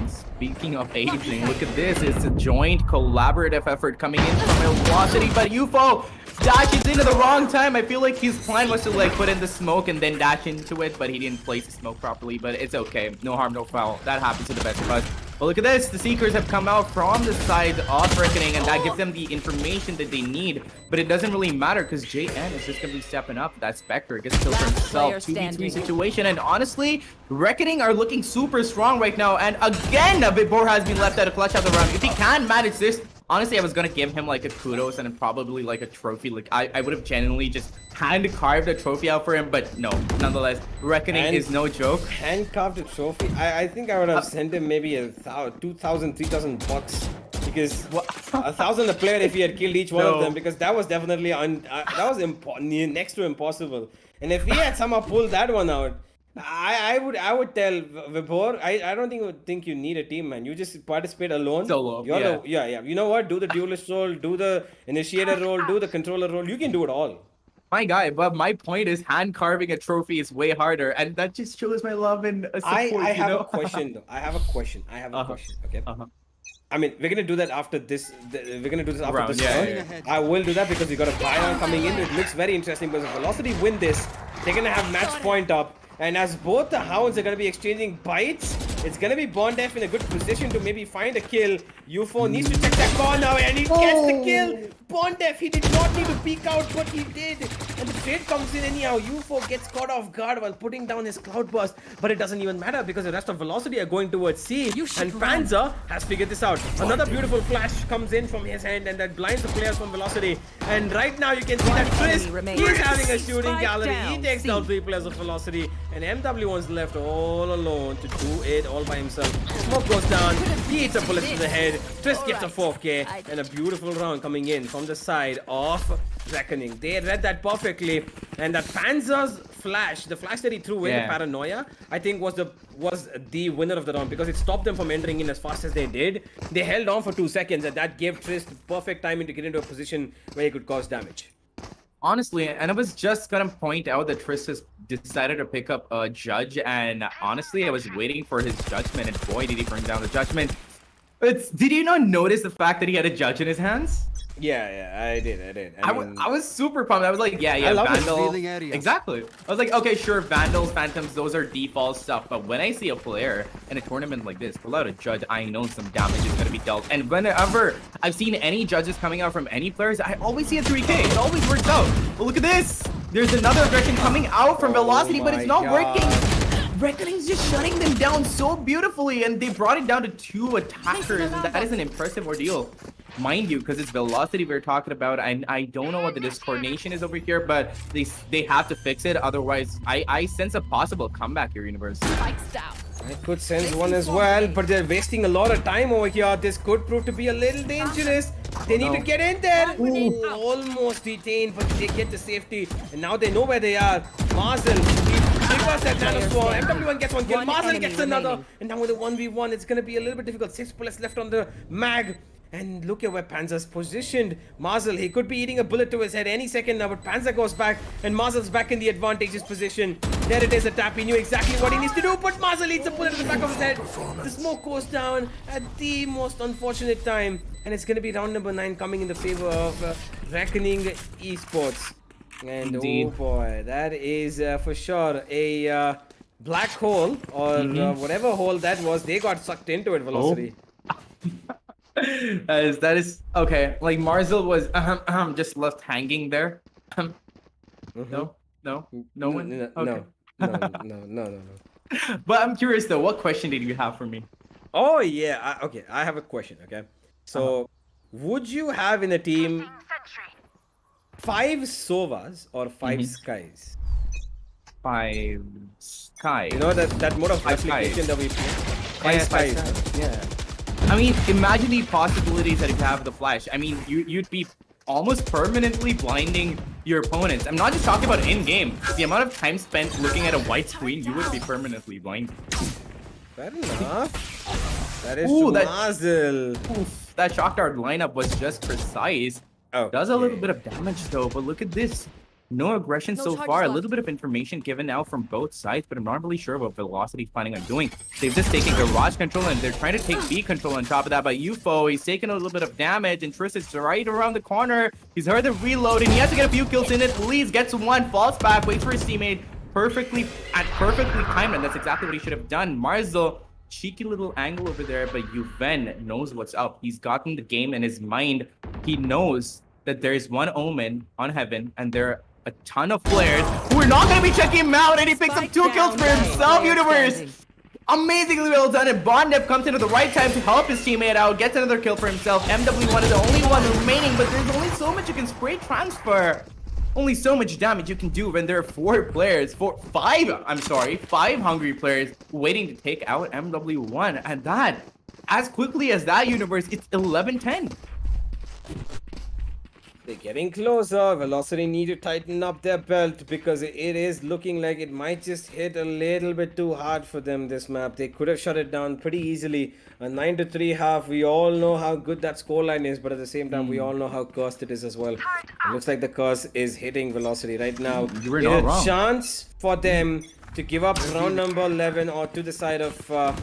Speaking of aging, look at this. It's a joint collaborative effort coming in from Velocity, but UFO dashes into the wrong time. I feel like his plan was to like put in the smoke and then dash into it, but he didn't place the smoke properly, but it's okay. No harm, no foul. That happens to the best of us. But look at this. The Seekers have come out from the side of Reckoning, and that gives them the information that they need, but it doesn't really matter because JN is just going to be stepping up. That Spectre gets killed for himself. 2v3 situation, and honestly, Reckoning are looking super strong right now, and again, Vibor has been left out of clutch out the round. If he can manage this, honestly, I was gonna give him like a kudos and probably like a trophy. Like I would have genuinely just hand carved a trophy out for him, but no, nonetheless, Reckoning is no joke. Hand carved a trophy? I think I would have sent him maybe 2,000, 3,000 bucks, because 1,000 a player if he had killed each one of them, because that was definitely that was next to impossible. And if he had somehow pulled that one out, I would tell Vibor, I don't think you need a team, man. You just participate alone. Solo. Yeah. You know what? Do the duelist role, do the initiator role, do the controller role. You can do it all. My guy, but my point is hand carving a trophy is way harder, and that just shows my love and support. I have a question though. I have a question. Okay. I mean, we're gonna do that after this. We're gonna do this after this round. Yeah. I will do that because we got a Byron coming in. It looks very interesting because if Velocity win this, they're gonna have match point up. And as both the Hounds are going to be exchanging bites, it's going to be Bondef in a good position to maybe find a kill. UFO needs to check that corner and he gets the kill. Bondef, he did not need to peek out, but he did. And the trade comes in anyhow. UFO gets caught off guard while putting down his Cloud Burst. But it doesn't even matter because the rest of Velocity are going towards C. And Panzer has figured this out. Another beautiful flash comes in from his hand and that blinds the players from Velocity. And right now you can see that Chris, he's having a shooting gallery. He takes down 3 players of Velocity. And MW1's left all alone to do it all by himself. Smoke goes down. He eats a bullet to the head. Trist gets a 4K. And a beautiful round coming in from the side of Reckoning. They read that perfectly. And that Panzer's flash, the flash that he threw in the Paranoia, I think was the winner of the round because it stopped them from entering in as fast as they did. They held on for 2 seconds and that gave Trist perfect timing to get into a position where he could cause damage. Honestly, and I was just gonna point out that Trist has decided to pick up a judge, and honestly, I was waiting for his judgment, and boy, did he bring down the judgment. Did you not notice the fact that he had a judge in his hands? Yeah, I did. I was super pumped. I was like, yeah, Vandal. Exactly. I was like, okay, sure, Vandals, Phantoms, those are default stuff. But when I see a player in a tournament like this, without a judge, I know some damage is going to be dealt. And whenever I've seen any judges coming out from any players, I always see a 3K. It always works out. But look at this. There's another aggression coming out from Velocity, but it's not working. Reckoning's just shutting them down so beautifully, and they brought it down to 2 attackers, and that is an impressive ordeal. Mind you, because it's Velocity we're talking about, and I don't know what the discoordination is over here, but they have to fix it, otherwise I sense a possible comeback here, Universe. I could sense one as well, but they're wasting a lot of time over here. This could prove to be a little dangerous. They need to get in there. Ooh, almost detained, but they get the safety, and now they know where they are. Marzel, he triggers that nanoswarm. MW1 gets one kill, Marzel gets another, and now with a 1v1, it's gonna be a little bit difficult. 6 bullets left on the mag. And look at where Panzer's positioned. Marzel, he could be eating a bullet to his head any second now, but Panzer goes back, and Marzel's back in the advantageous position. There it is, a tap. He knew exactly what he needs to do, but Marzel eats a bullet to the back of his head. The smoke goes down at the most unfortunate time, and it's going to be round number 9 coming in the favor of Reckoning Esports. And Indeed. Oh boy, that is for sure a black hole, or whatever hole that was. They got sucked into it, Velocity. That is okay. Like Marzil was just left hanging there. No, no, no one. Okay. No. But I'm curious though. What question did you have for me? Oh yeah. Okay, I have a question. Okay, so would you have in a team 5 Sovas or 5 Skies? 5 Sky. You know that mode of 5 replication Skies. that we play. Yeah, 5 Skies. 5 Skies. Yeah. I mean, imagine the possibilities that if you have the flash. I mean, you'd be almost permanently blinding your opponents. I'm not just talking about in-game. The amount of time spent looking at a white screen, you would be permanently blind. Fair enough. That is Ooh, Mazel. Oof, that shock dart lineup was just precise. Oh, Does a little bit of damage though, but look at this. No aggression so far. A little bit of information given now from both sides, but I'm not really sure what Velocity's planning on doing. They've just taken garage control and they're trying to take B control on top of that. But UFO, he's taking a little bit of damage, and Triss is right around the corner. He's heard the reload and he has to get a few kills in it. Leads, gets one, falls back, waits for his teammate. Perfectly timed, and that's exactly what he should have done. Marzil, cheeky little angle over there, but Yuven knows what's up. He's gotten the game in his mind. He knows that there is one Omen on Heaven, and there are a ton of players who are not going to be checking him out, and he picks up 2 kills for himself, Universe! Amazingly well done, and Bondep comes in at the right time to help his teammate out, gets another kill for himself. MW1 is the only one remaining, but there's only so much you can spray transfer. Only so much damage you can do when there are 5 hungry players waiting to take out MW1. And that, as quickly as that, Universe, it's 11-10. They're getting closer. Velocity need to tighten up their belt because it is looking like it might just hit a little bit too hard for them this map. They could have shut it down pretty easily. A 9-3 half. We all know how good that scoreline is, but at the same time, we all know how cursed it is as well. It looks like the curse is hitting Velocity right now. You were not wrong. A chance for them to give up round number 11 or to the side of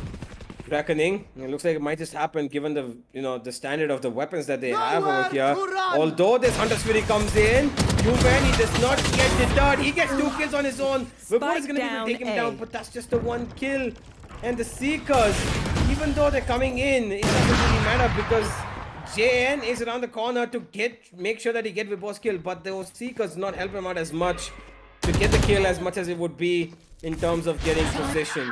Reckoning. It looks like it might just happen given the the standard of the weapons that they have over here. Although this Hunter's Fury comes in, Juven, he does not get deterred. He gets 2 kills on his own. Vibor is going to be able to take him down, but that's just the 1 kill. And the Seekers, even though they're coming in, it doesn't really matter because JN is around the corner to make sure that he gets Vibor's kill, but those Seekers not help him out as much to get the kill as much as it would be in terms of getting position.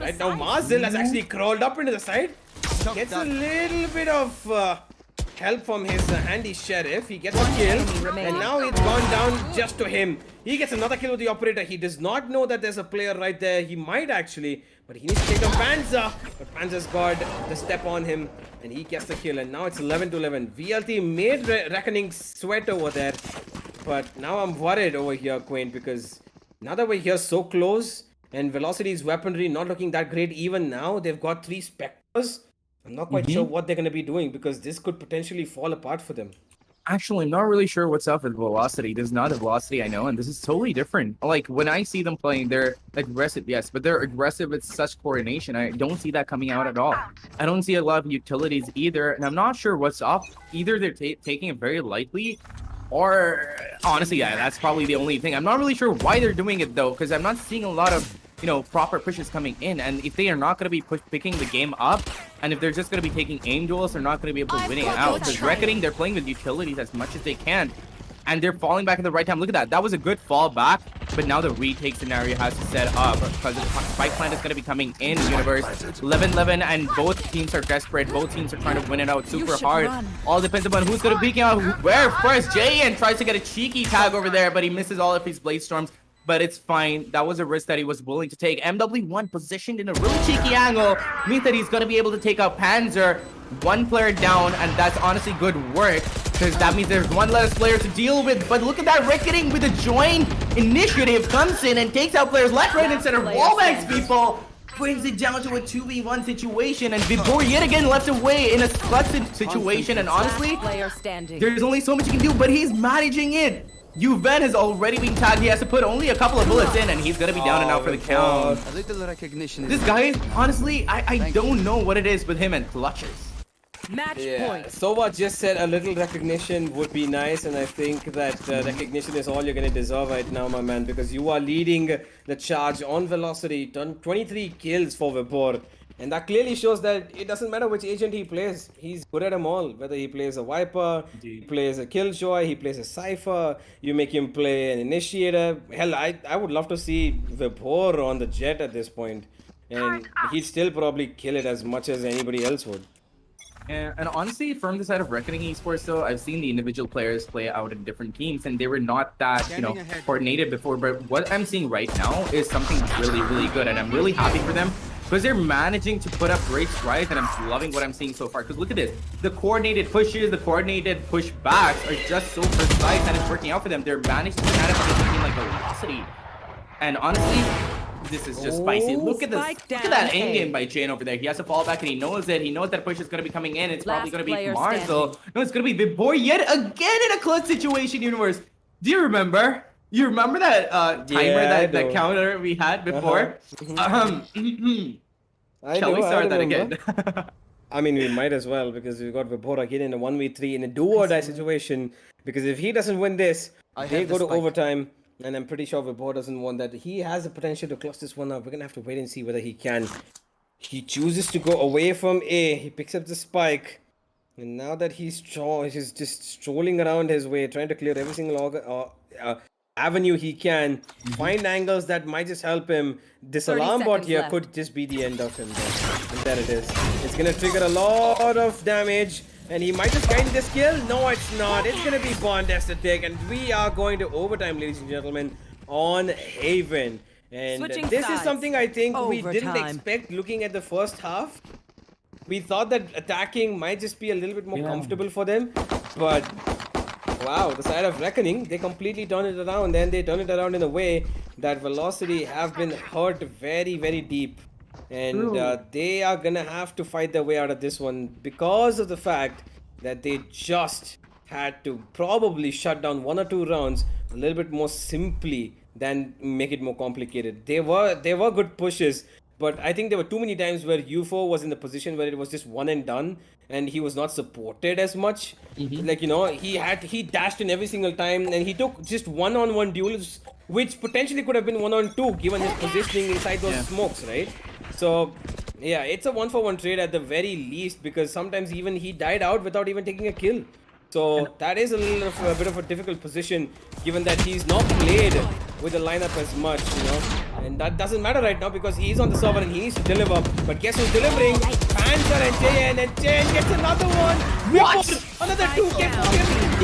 Right now, Marzil has actually crawled up into the side. Gets a little bit of help from his handy sheriff. He gets a kill, and now it's gone down just to him. He gets another kill with the operator. He does not know that there's a player right there. He might actually, but he needs to take down Panzer. But Panzer's got the step on him, and he gets the kill. And now it's 11-11. VLT made Reckoning sweat over there. But now I'm worried over here, Quaint, because now that we're here so close, and Velocity's weaponry not looking that great even now, they've got 3 Spectres. I'm not quite sure what they're going to be doing because this could potentially fall apart for them. Actually, I'm not really sure what's up with Velocity. This is not the Velocity I know, and this is totally different. Like, when I see them playing, they're aggressive, yes, but they're aggressive with such coordination. I don't see that coming out at all. I don't see a lot of utilities either, and I'm not sure what's up. Either they're taking it very lightly, or honestly, yeah, that's probably the only thing. I'm not really sure why they're doing it, though, because I'm not seeing a lot of proper pushes coming in, and if they are not going to be picking the game up, and if they're just going to be taking aim duels, they're not going to be able to win it out. Because Reckoning, they're playing with utilities as much as they can, and they're falling back at the right time. Look at that. That was a good fall back, but now the retake scenario has to set up because the spike plant is going to be coming in, Universe. 11-11, and both teams are desperate. Both teams are trying to win it out super hard. All depends upon who's going to peek out where first. JN tries to get a cheeky tag over there, but he misses all of his Blade Storms. But it's fine. That was a risk that he was willing to take. MW1 positioned in a really cheeky angle means that he's going to be able to take out Panzer. 1 player down, and that's honestly good work because that means there's 1 less player to deal with. But look at that, Reckoning with a joint initiative comes in and takes out players left, right, and center. Wallbangs people brings it down to a 2v1 situation, and Vibor yet again left away in a clutch situation. And honestly, there's only so much you can do, but he's managing it. Juven has already been tagged. He has to put only a couple of bullets in, and he's gonna be down and out for the count. A little recognition. This guy, honestly, I don't know what it is with him and clutches. Match point. Sova just said a little recognition would be nice, and I think that recognition is all you're going to deserve right now, my man, because you are leading the charge on Velocity. 23 kills for Vibor, And that clearly shows that it doesn't matter which agent he plays. He's good at them all. Whether he plays a Viper, he plays a Killjoy, he plays a Cypher, you make him play an Initiator. Hell, I would love to see Vibhor on the Jet at this point. And he'd still probably kill it as much as anybody else would. And honestly, from the side of Reckoning Esports, though, I've seen the individual players play out in different teams, and they were not that, coordinated before. But what I'm seeing right now is something really, really good, and I'm really happy for them because they're managing to put up great strides, and I'm loving what I'm seeing so far. Because look at this, the coordinated pushes, the coordinated pushbacks are just so precise, and it's working out for them. They're managing to kind of make something like velocity, and honestly, this is just spicy. Look at this. Look at that end game by Jane over there. He has to fall back and he knows it. He knows that push is going to be coming in. It's probably going to be Mars though. No, it's going to be Vibhor yet again in a clutch situation, Universe. Do you remember? You remember that timer, that counter we had before? Shall we start that again? I mean, we might as well because we've got Vibhor again in a 1v3 in a do-or-die situation. Because if he doesn't win this, they go to overtime. And I'm pretty sure Vibhor doesn't want that. He has the potential to close this one up. We're going to have to wait and see whether he can. He chooses to go away from A. He picks up the spike. And now that he's just strolling around his way, trying to clear every single avenue he can. Find angles that might just help him. This alarm bot here could just be the end of him. And there it is. It's going to trigger a lot of damage. And he might just gain this kill. No, it's not. It's going to be Bond aesthetic. And we are going to overtime, ladies and gentlemen, on Haven. And this is something I think we didn't expect looking at the first half. We thought that attacking might just be a little bit more comfortable for them. But, wow, the side of Reckoning, they completely turn it around. And they turn it around in a way that Velocity have been hurt very, very deep. And they are gonna have to fight their way out of this one because of the fact that they just had to probably shut down 1 or 2 rounds a little bit more simply than make it more complicated. They were good pushes, but I think there were too many times where UFO was in the position where it was just one and done, and he was not supported as much. Like, he dashed in every single time, and he took just one-on-one duels, which potentially could have been 1-on-2 given his positioning inside those smokes, right? So, yeah, it's a 1-for-1 trade at the very least because sometimes even he died out without even taking a kill. So that is a bit of a difficult position given that he's not played with the lineup as much, And that doesn't matter right now because he's on the server and he needs to deliver. But guess who's delivering? Panther and JN gets another one. What? Another 2 gets 1.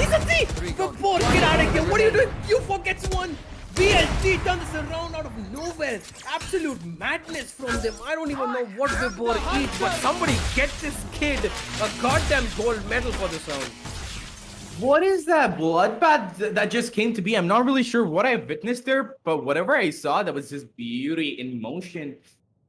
He's a C! Vibhor, get out of here. What are you doing? U4 gets 1. VLG turns this around out of nowhere. Absolute madness from them. I don't even know what Vibhor eats, but somebody gets this kid a goddamn gold medal for this round. What is that bloodbath that just came to be? I'm not really sure what I witnessed there, but whatever I saw, that was just beauty in motion.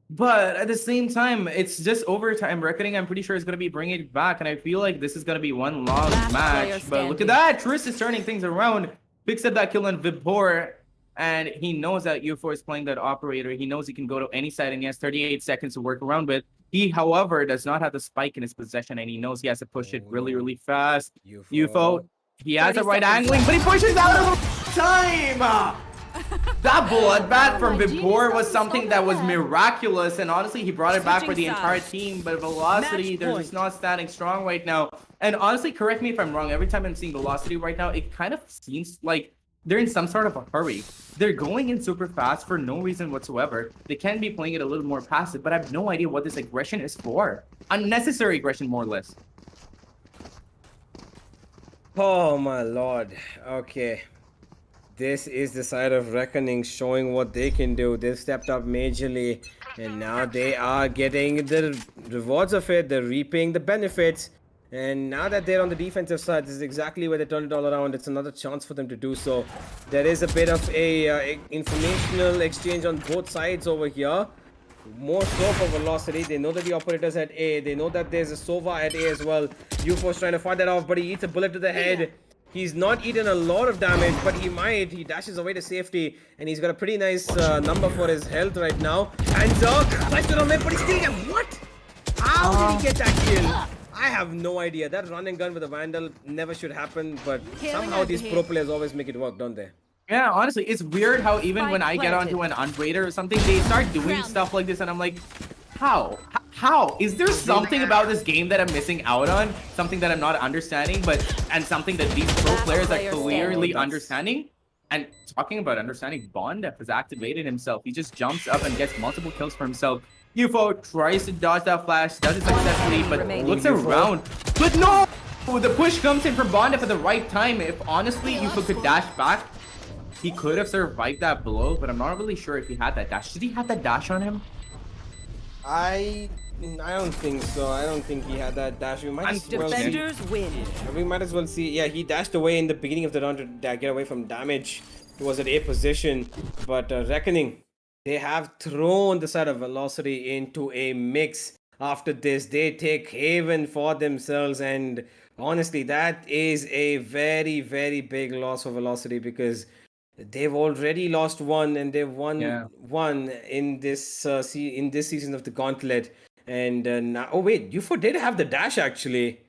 But at the same time, it's just overtime. Reckoning, I'm pretty sure is going to be bringing it back, and I feel like this is going to be one long match. But look at that. Triss is turning things around. Picks up that kill on Vibhor. And he knows that UFO is playing that operator. He knows he can go to any side and he has 38 seconds to work around with. He, however, does not have the spike in his possession and he knows he has to push it really, really fast. UFO, he has the right angling, but he pushes out of time! That bloodbath from Vibhor was something that was miraculous, and honestly, he brought it back for the entire team, but Velocity, they're just not standing strong right now. And honestly, correct me if I'm wrong, every time I'm seeing Velocity right now, it kind of seems like they're in some sort of a hurry. They're going in super fast for no reason whatsoever. They can be playing it a little more passive, but I have no idea what this aggression is for. Unnecessary aggression, more or less. Oh my lord. Okay. This is the side of Reckoning showing what they can do. They've stepped up majorly, and now they are getting the rewards of it. They're reaping the benefits. And now that they're on the defensive side, this is exactly where they turn it all around. It's another chance for them to do so. There is a bit of a informational exchange on both sides over here. More so for Velocity. They know that the operator's at A. They know that there's a Sova at A as well. UFO's trying to fight that off, but he eats a bullet to the head. He's not eaten a lot of damage, but he might. He dashes away to safety, and he's got a pretty nice number for his health right now. Hands up! Nice to him, but he's still getting what? How did he get that kill? I have no idea. That run and gun with a Vandal never should happen, but somehow these pro players always make it work, don't they? Yeah, honestly, it's weird how even when I get onto an Unraider or something, they start doing stuff like this, and I'm like, how? How? Is there something about this game that I'm missing out on? Something that I'm not understanding, and something that these pro players are clearly understanding? And talking about understanding, Bondef has activated himself. He just jumps up and gets multiple kills for himself. UFO tries to dodge that flash, does it successfully, but looks around. But no! The push comes in from Bondef at the right time. If honestly UFO could dash back, he could have survived that blow, but I'm not really sure if he had that dash. Did he have that dash on him? I don't think so. I don't think he had that dash. We might as well Defenders win. We might as well see. Yeah, he dashed away in the beginning of the round to get away from damage. He was at A position, but Reckoning, they have thrown the side of Velocity into a mix. After this, they take Haven for themselves, and honestly, that is a very, very big loss for Velocity because they've already lost one and they've won one in this in this season of the Gauntlet. And now, oh wait, UFO did have the dash actually.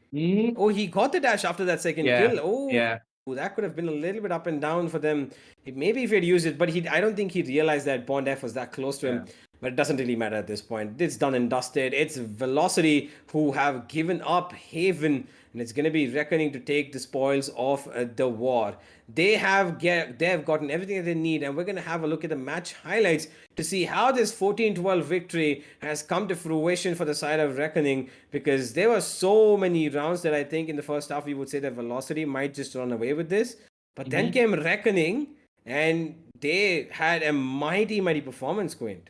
Oh, he got the dash after that second kill. Oh, that could have been a little bit up and down for them. Maybe if he had used it, but I don't think he realized that Bond F was that close to him. But it doesn't really matter at this point. It's done and dusted. It's Velocity who have given up Haven, and it's going to be Reckoning to take the spoils of the war. They have gotten everything that they need, and we're going to have a look at the match highlights to see how this 14-12 victory has come to fruition for the side of Reckoning, because there were so many rounds that I think in the first half we would say that Velocity might just run away with this. But then came Reckoning, and they had a mighty performance, Quint.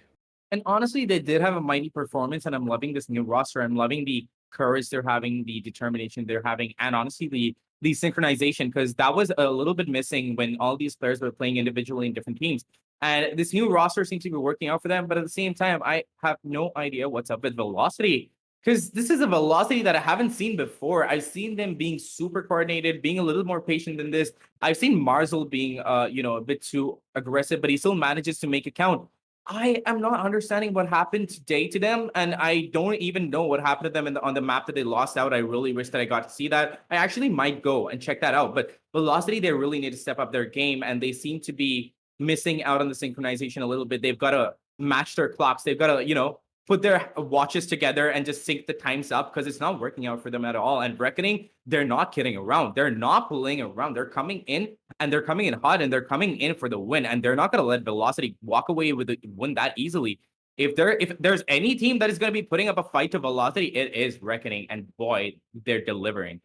And honestly, they did have a mighty performance, and I'm loving this new roster. I'm loving the courage they're having, the determination they're having, and honestly, the synchronization, because that was a little bit missing when all these players were playing individually in different teams. And this new roster seems to be working out for them, but at the same time, I have no idea what's up with Velocity, because this is a Velocity that I haven't seen before. I've seen them being super coordinated, being a little more patient than this. I've seen Marzel being, a bit too aggressive, but he still manages to make it count. I am not understanding what happened today to them, and I don't even know what happened to them on the map that they lost out. I really wish that I got to see that. I actually might go and check that out, but Velocity, they really need to step up their game, and they seem to be missing out on the synchronization a little bit. They've got to match their clocks. They've got to, put their watches together and just sync the times up, because it's not working out for them at all. And Reckoning, they're not kidding around. They're not playing around. They're coming in, and they're coming in hot, and they're coming in for the win. And they're not going to let Velocity walk away with the win that easily. If there's any team that is going to be putting up a fight to Velocity, it is Reckoning. And boy, they're delivering.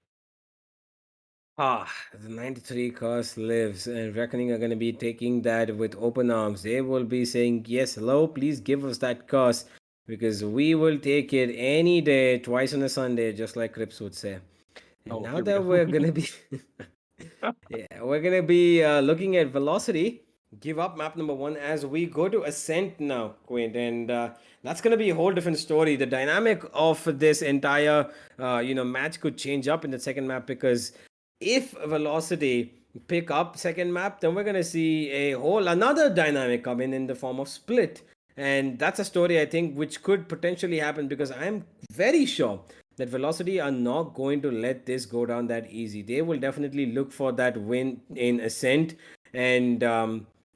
The 93 cost lives, and Reckoning are going to be taking that with open arms. They will be saying, yes, hello, please give us that cost, because we will take it any day, twice on a Sunday, just like Crips would say. And now that we're going to be we're going to be looking at Velocity give up map number 1 as we go to Ascent now, Quint, and that's going to be a whole different story. The dynamic of this entire match could change up in the second map, because if Velocity pick up second map, then we're going to see another dynamic come in the form of split. And that's a story, I think, which could potentially happen, because I'm very sure that Velocity are not going to let this go down that easy. They will definitely look for that win in Ascent. And,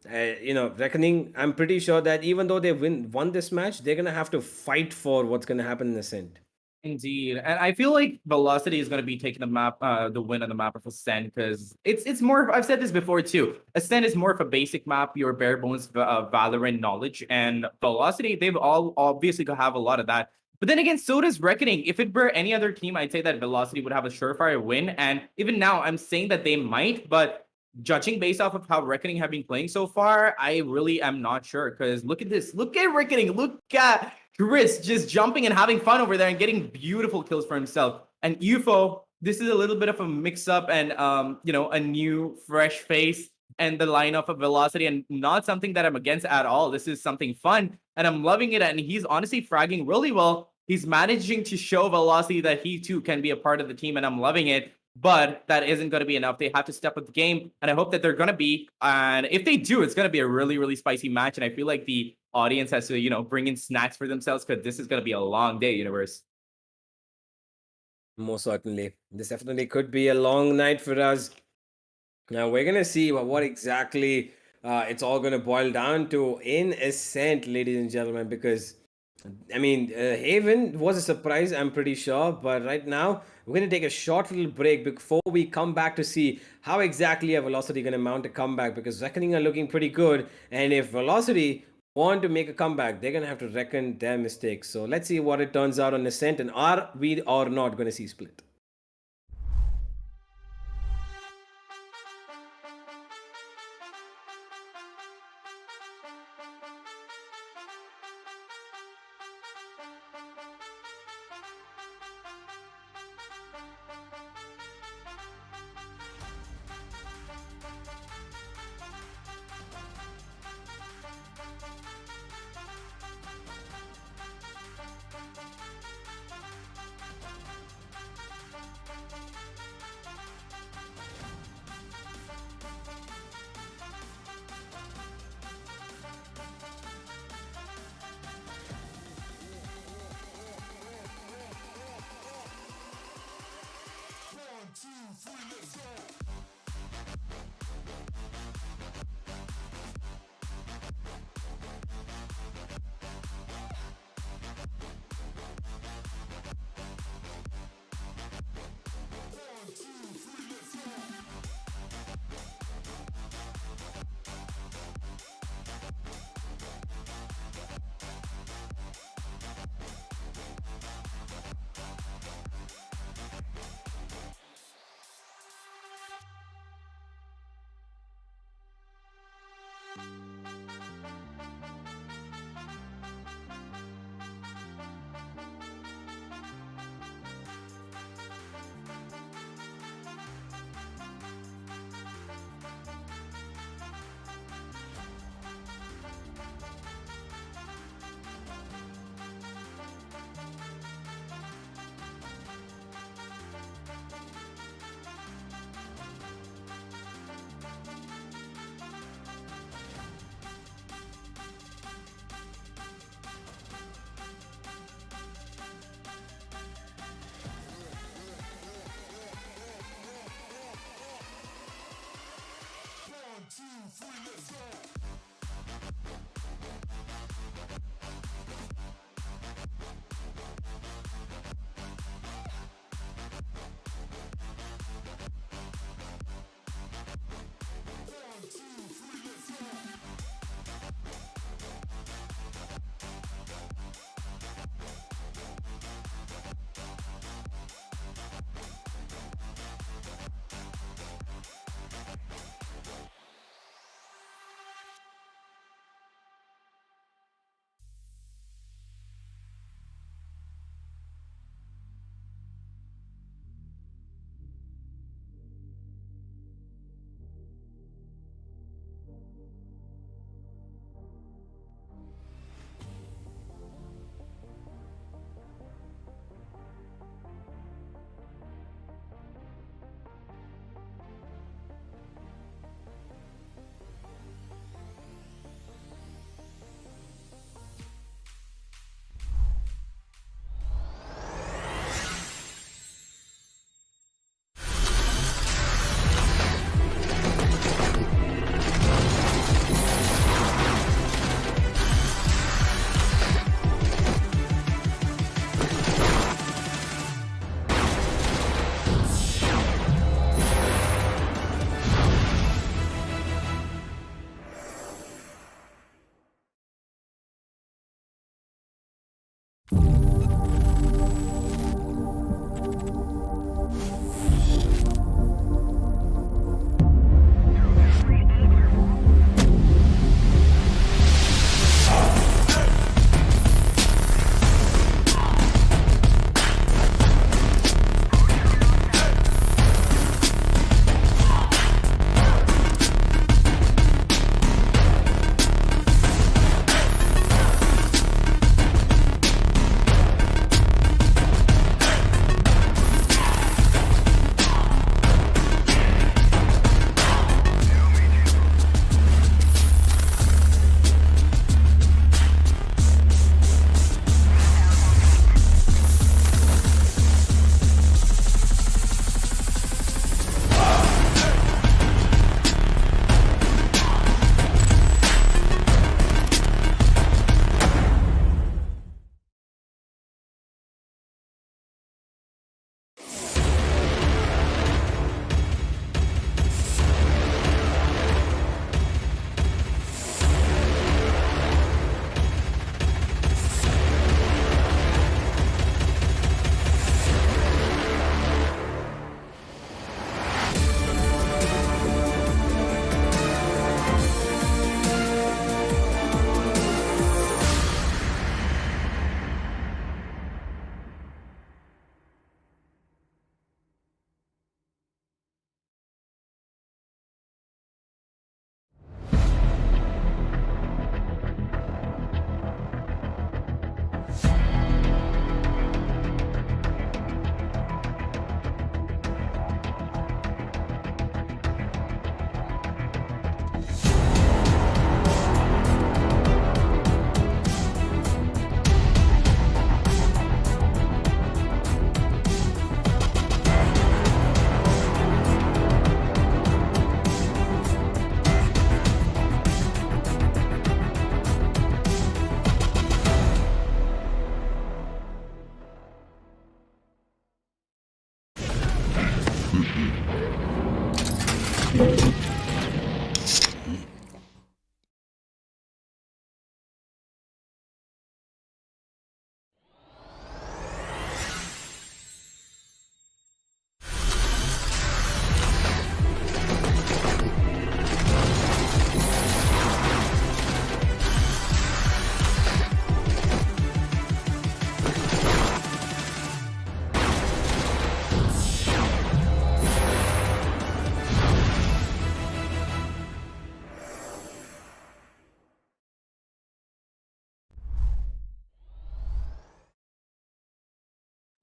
Reckoning, I'm pretty sure that even though they won this match, they're going to have to fight for what's going to happen in Ascent. Indeed, and I feel like Velocity is going to be taking the win on the map of Ascent, because it's more. I've said this before too. Ascent is more of a basic map, your bare bones Valorant knowledge, and Velocity, they've all obviously have a lot of that. But then again, so does Reckoning. If it were any other team, I'd say that Velocity would have a surefire win, and even now, I'm saying that they might, but judging based off of how Reckoning have been playing so far, I really am not sure, because look at this. Look at Reckoning. Look at Chris just jumping and having fun over there and getting beautiful kills for himself. And UFO, this is a little bit of a mix-up and, a new, fresh face and the lineup of Velocity, and not something that I'm against at all. This is something fun, and I'm loving it, and he's honestly fragging really well. He's managing to show Velocity that he, too, can be a part of the team, and I'm loving it. But that isn't going to be enough. They have to step up the game, and I hope that they're going to be. And if they do, it's going to be a really, really spicy match. And I feel like the audience has to, bring in snacks for themselves, because this is going to be a long day, Universe. Most certainly. This definitely could be a long night for us. Now, we're going to see what exactly it's all going to boil down to in Ascent, ladies and gentlemen, because I mean, Haven was a surprise, I'm pretty sure. But right now, we're going to take a short little break before we come back to see how exactly a Velocity going to mount a comeback, because Reckoning are looking pretty good. And if Velocity want to make a comeback, they're going to have to reckon their mistakes. So let's see what it turns out on Ascent, and are we or not going to see Split.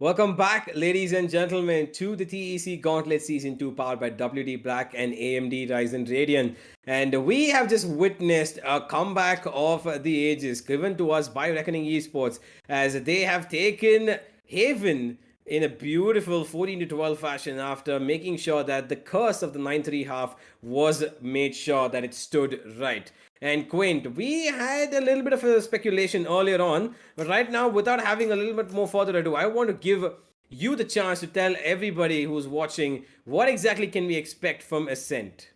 Welcome back, ladies and gentlemen, to the TEC Gauntlet Season 2 powered by WD Black and AMD Ryzen Radeon. And we have just witnessed a comeback of the ages given to us by Reckoning Esports as they have taken Haven in a beautiful 14-12 fashion after making sure that the curse of the 9-3 half was made sure that it stood right. And Quint, we had a little bit of a speculation earlier on, but right now, without having a little bit more further ado, I want to give you the chance to tell everybody who's watching what exactly can we expect from Ascent.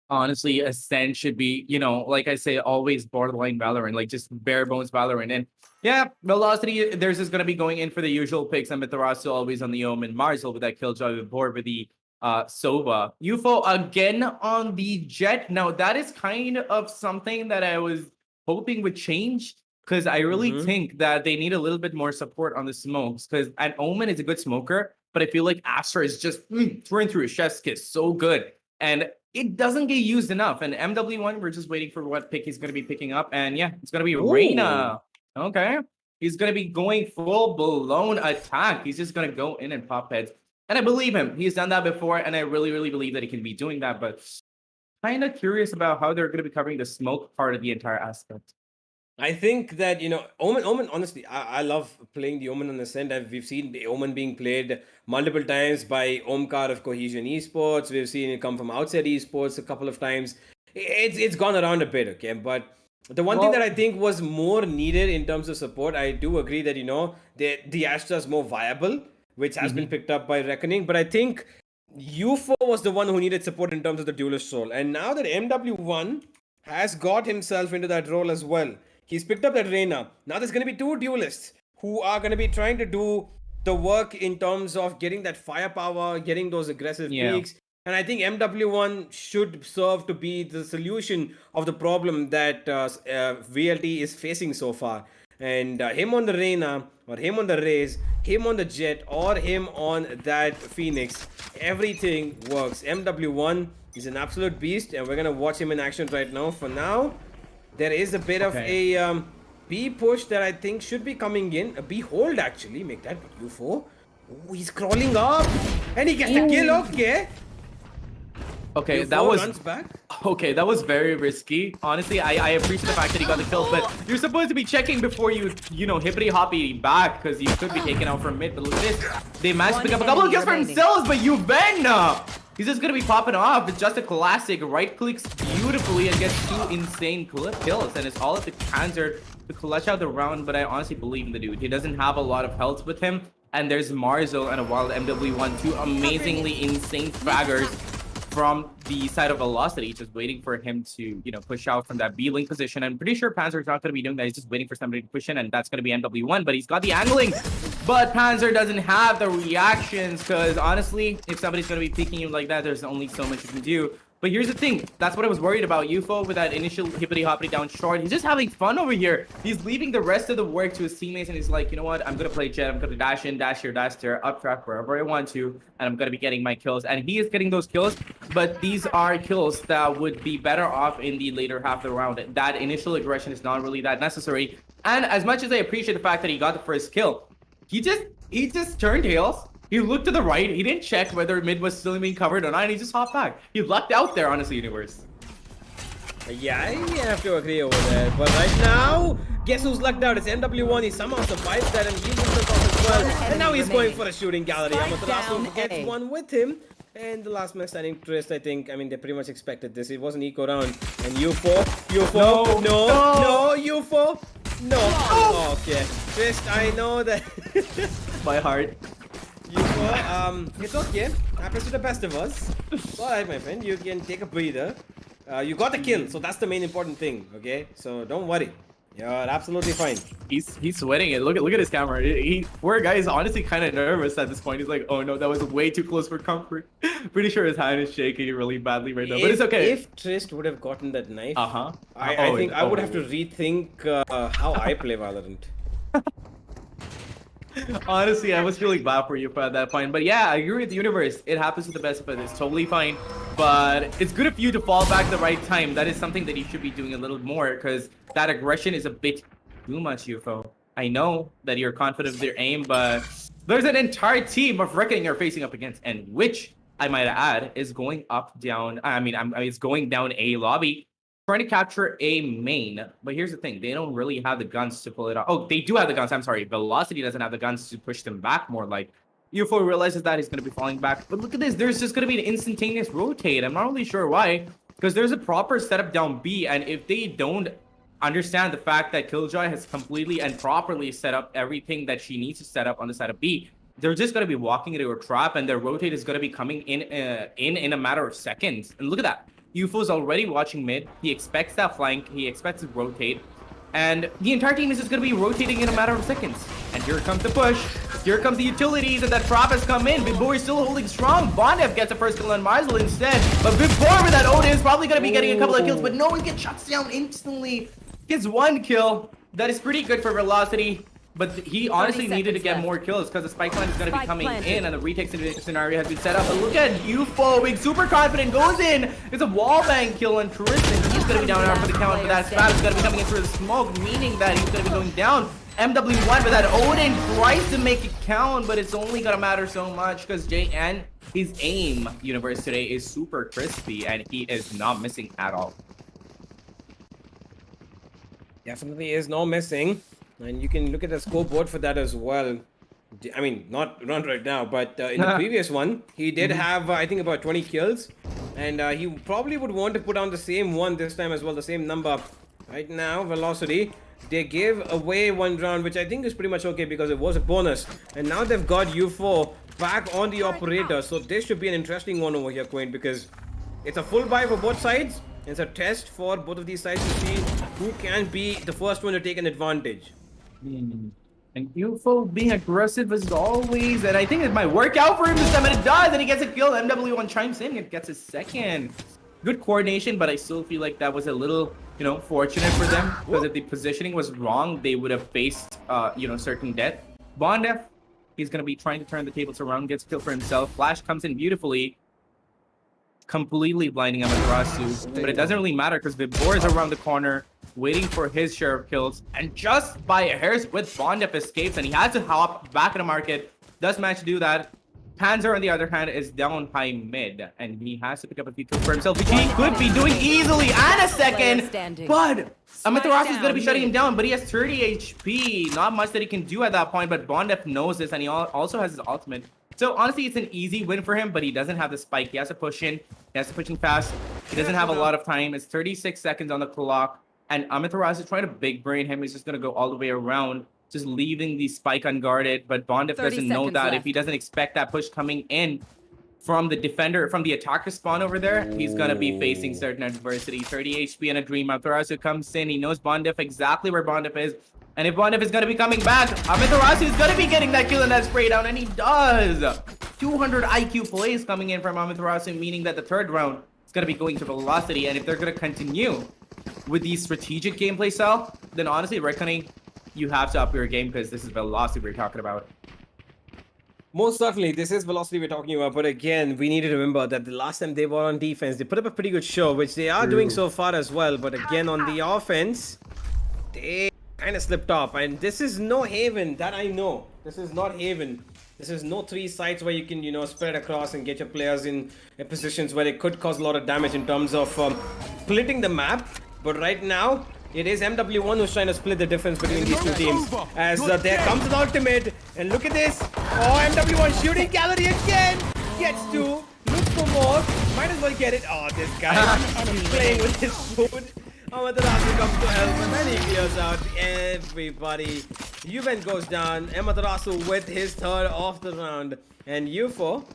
Honestly, Ascent should be, you know, like I say, always borderline Valorant, like just bare bones Valorant. And yeah, Velocity, there's just going to be going in for the usual picks. And Mithrasu always on the Omen, Marzel with that Killjoy, Bor with the Sova. UFO again on the Jet. Now, that is kind of something that I was hoping would change because I really think that they need a little bit more support on the smokes because an Omen is a good smoker, but I feel like Astra is just through a chef's kiss. So good. And it doesn't get used enough. And MW1, we're just waiting for what pick he's going to be picking up. And yeah, it's going to be Reyna. Okay. He's going to be going full-blown attack. He's just going to go in and pop heads. And I believe him. He's done that before, and I really, really believe that he can be doing that. But kind of curious about how they're going to be covering the smoke part of the entire aspect. I think that, you know, Omen, honestly, I love playing the Omen on Ascent. We've seen the Omen being played multiple times by Omkar of Cohesion Esports. We've seen it come from outside Esports a couple of times. It's gone around a bit, okay? But the one thing that I think was more needed in terms of support, I do agree that, you know, the Astra is more viable, which has been picked up by Reckoning. But I think UFO was the one who needed support in terms of the duelist role. And now that MW1 has got himself into that role as well, he's picked up that Reyna. Now there's going to be two duelists who are going to be trying to do the work in terms of getting that firepower, getting those aggressive peaks. And I think MW1 should serve to be the solution of the problem that VLT is facing so far. And him on the Reyna, or him on the Raze, him on the Jet, or him on that Phoenix, everything works. MW1 is an absolute beast, and we're going to watch him in action right now. For now, there is a bit of a B push that I think should be coming in. A B hold, actually. Make that UFO. Oh, he's crawling up. And he gets the kill. Okay, that was runs back. Okay, that was very risky. Honestly, I appreciate the fact that he got the kills, but you're supposed to be checking before you know, hippity hoppy back because you could be taken out from mid. But look at this. They managed to pick up a couple of kills for themselves, but he's just gonna be popping off. It's just a classic. Right clicks beautifully and gets two insane kills, and it's all at the Panzer to clutch out the round. But I honestly believe in the dude. He doesn't have a lot of health with him, and there's Marzo and a wild MW1, two amazingly insane fraggers from the side of Velocity, just waiting for him to, you know, push out from that B-link position. I'm pretty sure Panzer's not going to be doing that. He's just waiting for somebody to push in, and that's going to be MW1, but he's got the angling. But Panzer doesn't have the reactions, because honestly, if somebody's going to be picking you like that, there's only so much you can do. But here's the thing, that's what I was worried about. UFO with that initial hippity-hoppity down short. He's just having fun over here. He's leaving the rest of the work to his teammates, and he's like, you know what? I'm going to play Jet. I'm going to dash in, dash here, dash there, up track wherever I want to, and I'm going to be getting my kills. And he is getting those kills, but these are kills that would be better off in the later half of the round. That initial aggression is not really that necessary. And as much as I appreciate the fact that he got the first kill, he just turned tails. He looked to the right. He didn't check whether mid was still being covered or not. And he just hopped back. He lucked out there, honestly, Universe. Yeah, I have to agree over there. But right now, guess who's lucked out? It's MW1. He somehow survives that and he moves off as well. And now he's going for a shooting gallery. Amaterasu gets one with him. And the last man standing Trist, I think, I mean, they pretty much expected this. It was an eco round. And UFO, no, UFO, no. Oh, okay. Trist, I know that. My heart. UFO It's okay. Happens to the best of us. It's alright, my friend. You can take a breather. You got the kill, so that's the main important thing, okay? So don't worry. You're absolutely fine. He's sweating it. Look at his camera. Poor guy is honestly kind of nervous at this point. He's like, oh no, that was way too close for comfort. Pretty sure his hand is shaking really badly right now, but it's okay. If Trist would have gotten that knife, I think I would have to rethink how I play Valorant. Honestly, I was feeling bad for you at that point. But yeah, I agree with the universe. It happens to the best of us. It's totally fine. But it's good of you to fall back the right time. That is something that you should be doing a little more, because that aggression is a bit too much, UFO. I know that you're confident with your aim, but there's an entire team of Reckoning you're facing up against, and which, I might add, is going up, down. It's going down A lobby, trying to capture A main. But here's the thing, they don't really have the guns to pull it off. Oh, they do have the guns, I'm sorry. Velocity doesn't have the guns to push them back more. Like, UFO realizes that he's going to be falling back. But look at this, there's just going to be an instantaneous rotate. I'm not really sure why, because there's a proper setup down B, and if they don't understand the fact that Killjoy has completely and properly set up everything that she needs to set up on the side of B, they're just going to be walking into a trap, and their rotate is going to be coming in a matter of seconds. And look at that. UFO's already watching mid. He expects that flank. He expects to rotate. And the entire team is just going to be rotating in a matter of seconds. And here comes the push. Here comes the utilities, and that trap has come in. Bibor is still holding strong. Bondev gets a first kill on Maisel instead. But Bibor with that Odin is probably going to be getting a couple of kills, but no one gets shot down instantly. Gets one kill. That is pretty good for Velocity. But he honestly needed to get more kills, because the spike line is going to be coming in, and the retake scenario has been set up. But look at UFO being super confident, goes in. It's a wallbang kill on Tristan. He's going to be down for the count, but that Spat is going to be coming in through the smoke, meaning that he's going to be going down. MW1 with that Odin tries to make it count, but it's only going to matter so much because JN, his aim universe today is super crispy, and he is not missing at all. Definitely is no missing. And you can look at the scoreboard for that as well. I mean, not right now, but in the previous one, he did have, I think, about 20 kills. And he probably would want to put on the same one this time as well, the same number. Right now, Velocity, they gave away one round, which I think is pretty much okay because it was a bonus. And now they've got U4 back on the operator. So this should be an interesting one over here, Quaint, because it's a full buy for both sides. It's a test for both of these sides to see who can be the first one to take an advantage. And UFO being aggressive as always, and I think it might work out for him this time, and it does, and he gets a kill. MW1 chimes in and gets a second. Good coordination, but I still feel like that was a little, fortunate for them, because if the positioning was wrong, they would have faced, certain death. Bondef, he's going to be trying to turn the tables around, gets killed for himself. Flash comes in beautifully, completely blinding Amaterasu, but it doesn't really matter because Vibor is around the corner, waiting for his share of kills, and just by a hair's width, Bondef escapes, and he has to hop back in the market. Does manage to do that. Panzer, on the other hand, is down high mid, and he has to pick up a few kills for himself, which he could be doing easily, and a second, but Amaterasu is going to be shutting him down, but he has 30 HP. Not much that he can do at that point, but Bondef knows this, and he also has his ultimate. So honestly, it's an easy win for him, but he doesn't have the spike. He has to push in. He has to push in fast. He doesn't have a lot of time. It's 36 seconds on the clock. And Amaterasu is trying to big brain him. He's just going to go all the way around, just leaving the spike unguarded. But Bondef doesn't know that. If he doesn't expect that push coming in from the defender, from the attacker spawn over there, he's going to be facing certain adversity. 30 HP and a dream. Amaterasu comes in. He knows Bondef exactly where Bondef is. And if Bondef is going to be coming back, Amaterasu is going to be getting that kill and that spray down. And he does. 200 IQ plays coming in from Amaterasu, meaning that the third round is going to be going to Velocity. And if they're going to continue with the strategic gameplay style, then honestly, Reckoning, you have to up your game because this is Velocity we're talking about. Most certainly, this is Velocity we're talking about. But again, we need to remember that the last time they were on defense, they put up a pretty good show, which they are doing so far as well. But again, on the offense, they kind of slipped off. And this is no Haven, that I know. This is not Haven. This is no 3 sites where you can, spread across and get your players in positions where it could cause a lot of damage in terms of splitting the map. But right now, it is MW1 who's trying to split the difference between these two teams. As there comes an ultimate, and look at this. Oh, MW1 shooting Gallery again. Gets 2, looks for more. Might as well get it. Oh, this guy is playing with his food. Amaterasu comes to help and then he clears out everybody. Juven goes down. Amaterasu with his third of the round. And UFO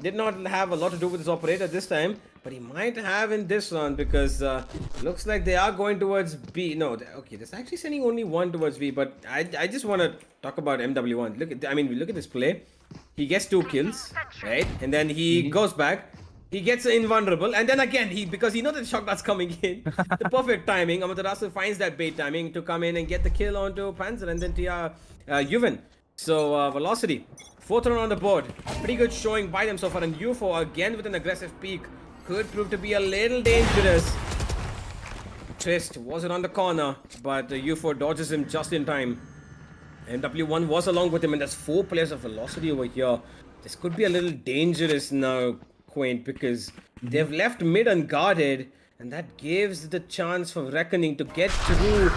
did not have a lot to do with his operator this time, but he might have in this round because looks like they are going towards B. No, okay, they're actually sending only one towards B, but I just want to talk about MW1. Look at this play. He gets 2 kills, right? And then he goes back. He gets invulnerable, and then again, because he knows that the shotgun's coming in. The perfect timing. Amaterasu finds that bait timing to come in and get the kill onto Panzer and then Juven. So, Velocity, 4th round on the board. Pretty good showing by them so far. And UFO, again with an aggressive peek, could prove to be a little dangerous. Trist was around the corner, but UFO dodges him just in time. MW1 was along with him, and there's 4 players of Velocity over here. This could be a little dangerous now, Quaint, because they've left mid unguarded, and that gives the chance for Reckoning to get through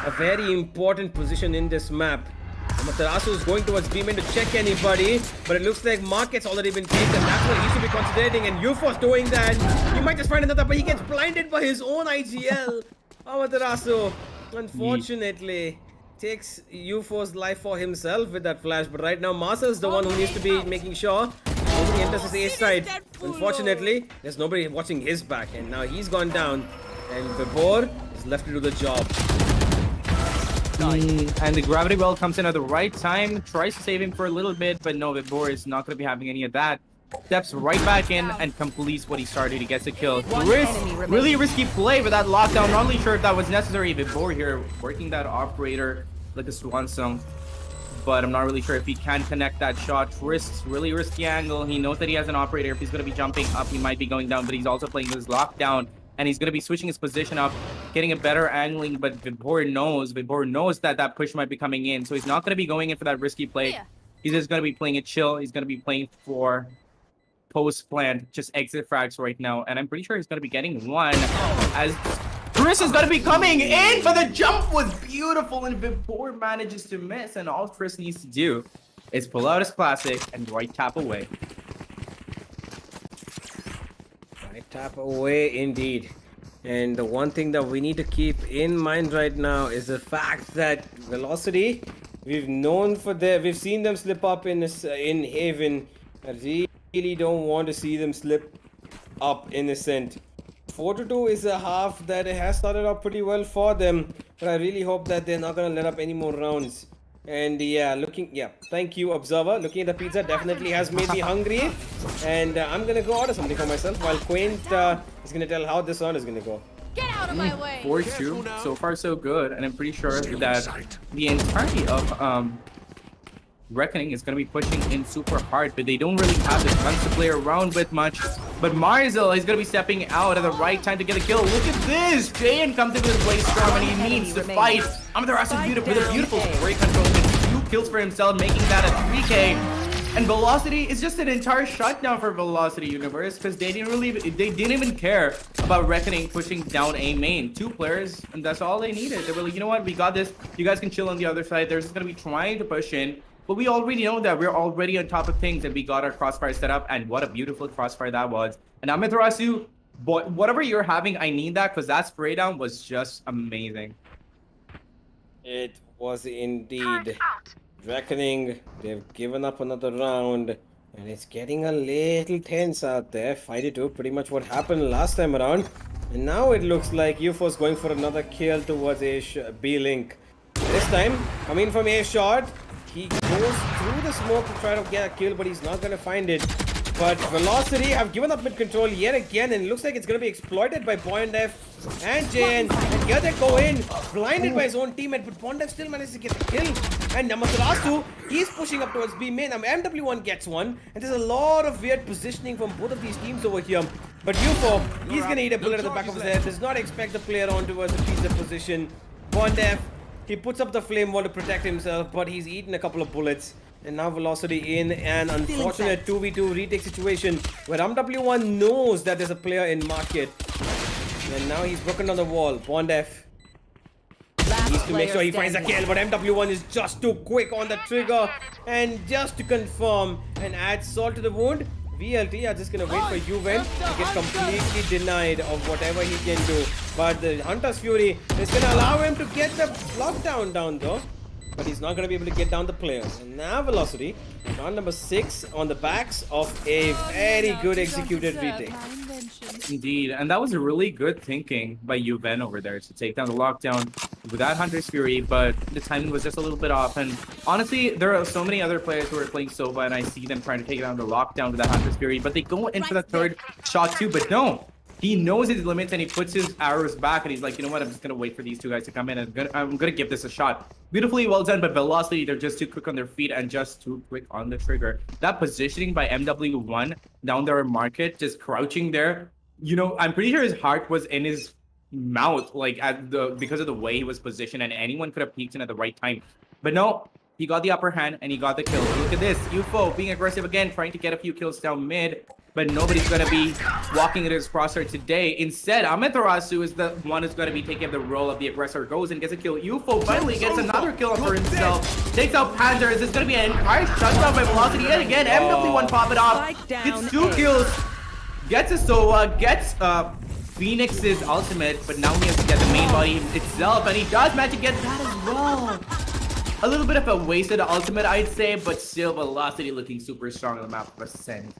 a very important position in this map. Amaterasu is going towards B-main to check anybody, but it looks like Market's already been taken. That's what he should be concentrating, and UFO's doing that. He might just find another, but he gets blinded by his own IGL. Amaterasu, unfortunately, takes UFO's life for himself with that flash, but right now Marcel's the one who needs to be making sure nobody enters his A side. Unfortunately, there's nobody watching his back, and now he's gone down, and Vibor is left to do the job. And the gravity well comes in at the right time, tries to save him for a little bit, but no, Vibor is not going to be having any of that. Steps right back in and completes what he started. He gets a kill. Really risky play with that lockdown. Not really sure if that was necessary. Vibor here working that operator like a swan song, but I'm not really sure if he can connect that shot. Risks really risky angle. He knows that he has an operator. If he's going to be jumping up, he might be going down, but he's also playing his lockdown, and he's going to be switching his position up, getting a better angling. But Vibor knows that that push might be coming in, so he's not going to be going in for that risky play. He's just going to be playing it chill. He's going to be playing for post-plant, just exit frags right now, and I'm pretty sure he's going to be getting one as Chris is going to be coming in, but the jump was beautiful and Vibor manages to miss, and all Chris needs to do is pull out his classic and right tap away. Right tap away indeed. And the one thing that we need to keep in mind right now is the fact that Velocity, we've seen them slip up in Haven. I really don't want to see them slip up innocent. 4-2 is a half that has started out pretty well for them, but I really hope that they're not gonna let up any more rounds. And thank you, Observer. Looking at the pizza definitely has made me hungry, and I'm gonna go order something for myself while Quaint is gonna tell how this round is gonna go. Get out of my way. 4-2, so far so good, and I'm pretty sure that the entirety of Reckoning is going to be pushing in super hard, but they don't really have the guns to play around with much. But Marzel is going to be stepping out at the right time to get a kill. Look at this! Jayan comes into his way strong and he needs to fight. Amaterasu with a beautiful spray control with 2 kills for himself, making that a 3K. And Velocity is just an entire shutdown for Velocity Universe, because they didn't even care about Reckoning pushing down A main. 2 players, and that's all they needed. They were like, you know what, we got this. You guys can chill on the other side. They're just going to be trying to push in. But we already know that we're already on top of things, and we got our crossfire set up, and what a beautiful crossfire that was. And Amaterasu, whatever you're having, I need that, because that spray down was just amazing. It was indeed. Reckoning, they've given up another round, and it's getting a little tense out there. 5-2, pretty much what happened last time around. And now it looks like UFO's going for another kill towards B-Link. This time, coming from A shot. He goes through the smoke to try to get a kill, but he's not going to find it. But Velocity have given up mid-control yet again, and it looks like it's going to be exploited by Bondef and JN. And here they go in, blinded by his own teammate, but Bondef still manages to get the kill. And Amaterasu, he's pushing up towards B main. MW1 gets one, and there's a lot of weird positioning from both of these teams over here. But UFO, he's going to eat a bullet at the back of his head. Does not expect the player on towards a piece of position. Bondef, he puts up the flame wall to protect himself, but he's eaten a couple of bullets. And now Velocity in an unfortunate 2v2 retake situation where MW1 knows that there's a player in market. And now he's broken on the wall. Bondef needs to make sure he finds a kill, but MW1 is just too quick on the trigger. And just to confirm and add salt to the wound, VLT are just gonna wait for Juven to get completely denied of whatever he can do. But the Hunter's Fury is gonna allow him to get the lockdown down though. But he's not gonna be able to get down the players. And now Velocity, round number 6 on the backs of a very good executed retake. Indeed, and that was really good thinking by Juven over there to take down the lockdown without Hunter's Fury, but the timing was just a little bit off. And honestly, there are so many other players who are playing Sova, and I see them trying to take down the lockdown with that Hunter's Fury, but they go in for the third shot too, but no. He knows his limits and he puts his arrows back and he's like, you know what, I'm just gonna wait for these two guys to come in and I'm gonna give this a shot. Beautifully well done, but Velocity, they're just too quick on their feet and just too quick on the trigger. That positioning by MW1 down there in market, just crouching there. You know, I'm pretty sure his heart was in his mouth, like because of the way he was positioned, and anyone could have peeked in at the right time. But no, he got the upper hand and he got the kill. Look at this, UFO being aggressive again, trying to get a few kills down mid, but nobody's gonna be walking into his crosshair today. Instead, Amaterasu is the one who's gonna be taking the role of the aggressor, goes and gets a kill. UFO finally gets another kill for himself, takes out Panthers. It's gonna be an entire shutdown by Velocity yet again. MW1 pop it off, gets 2 kills, gets a Sova, gets Phoenix's ultimate, but now he has to get the main body itself, and he does manage to get that as well. A little bit of a wasted ultimate, I'd say, but still Velocity looking super strong on the map of Ascent.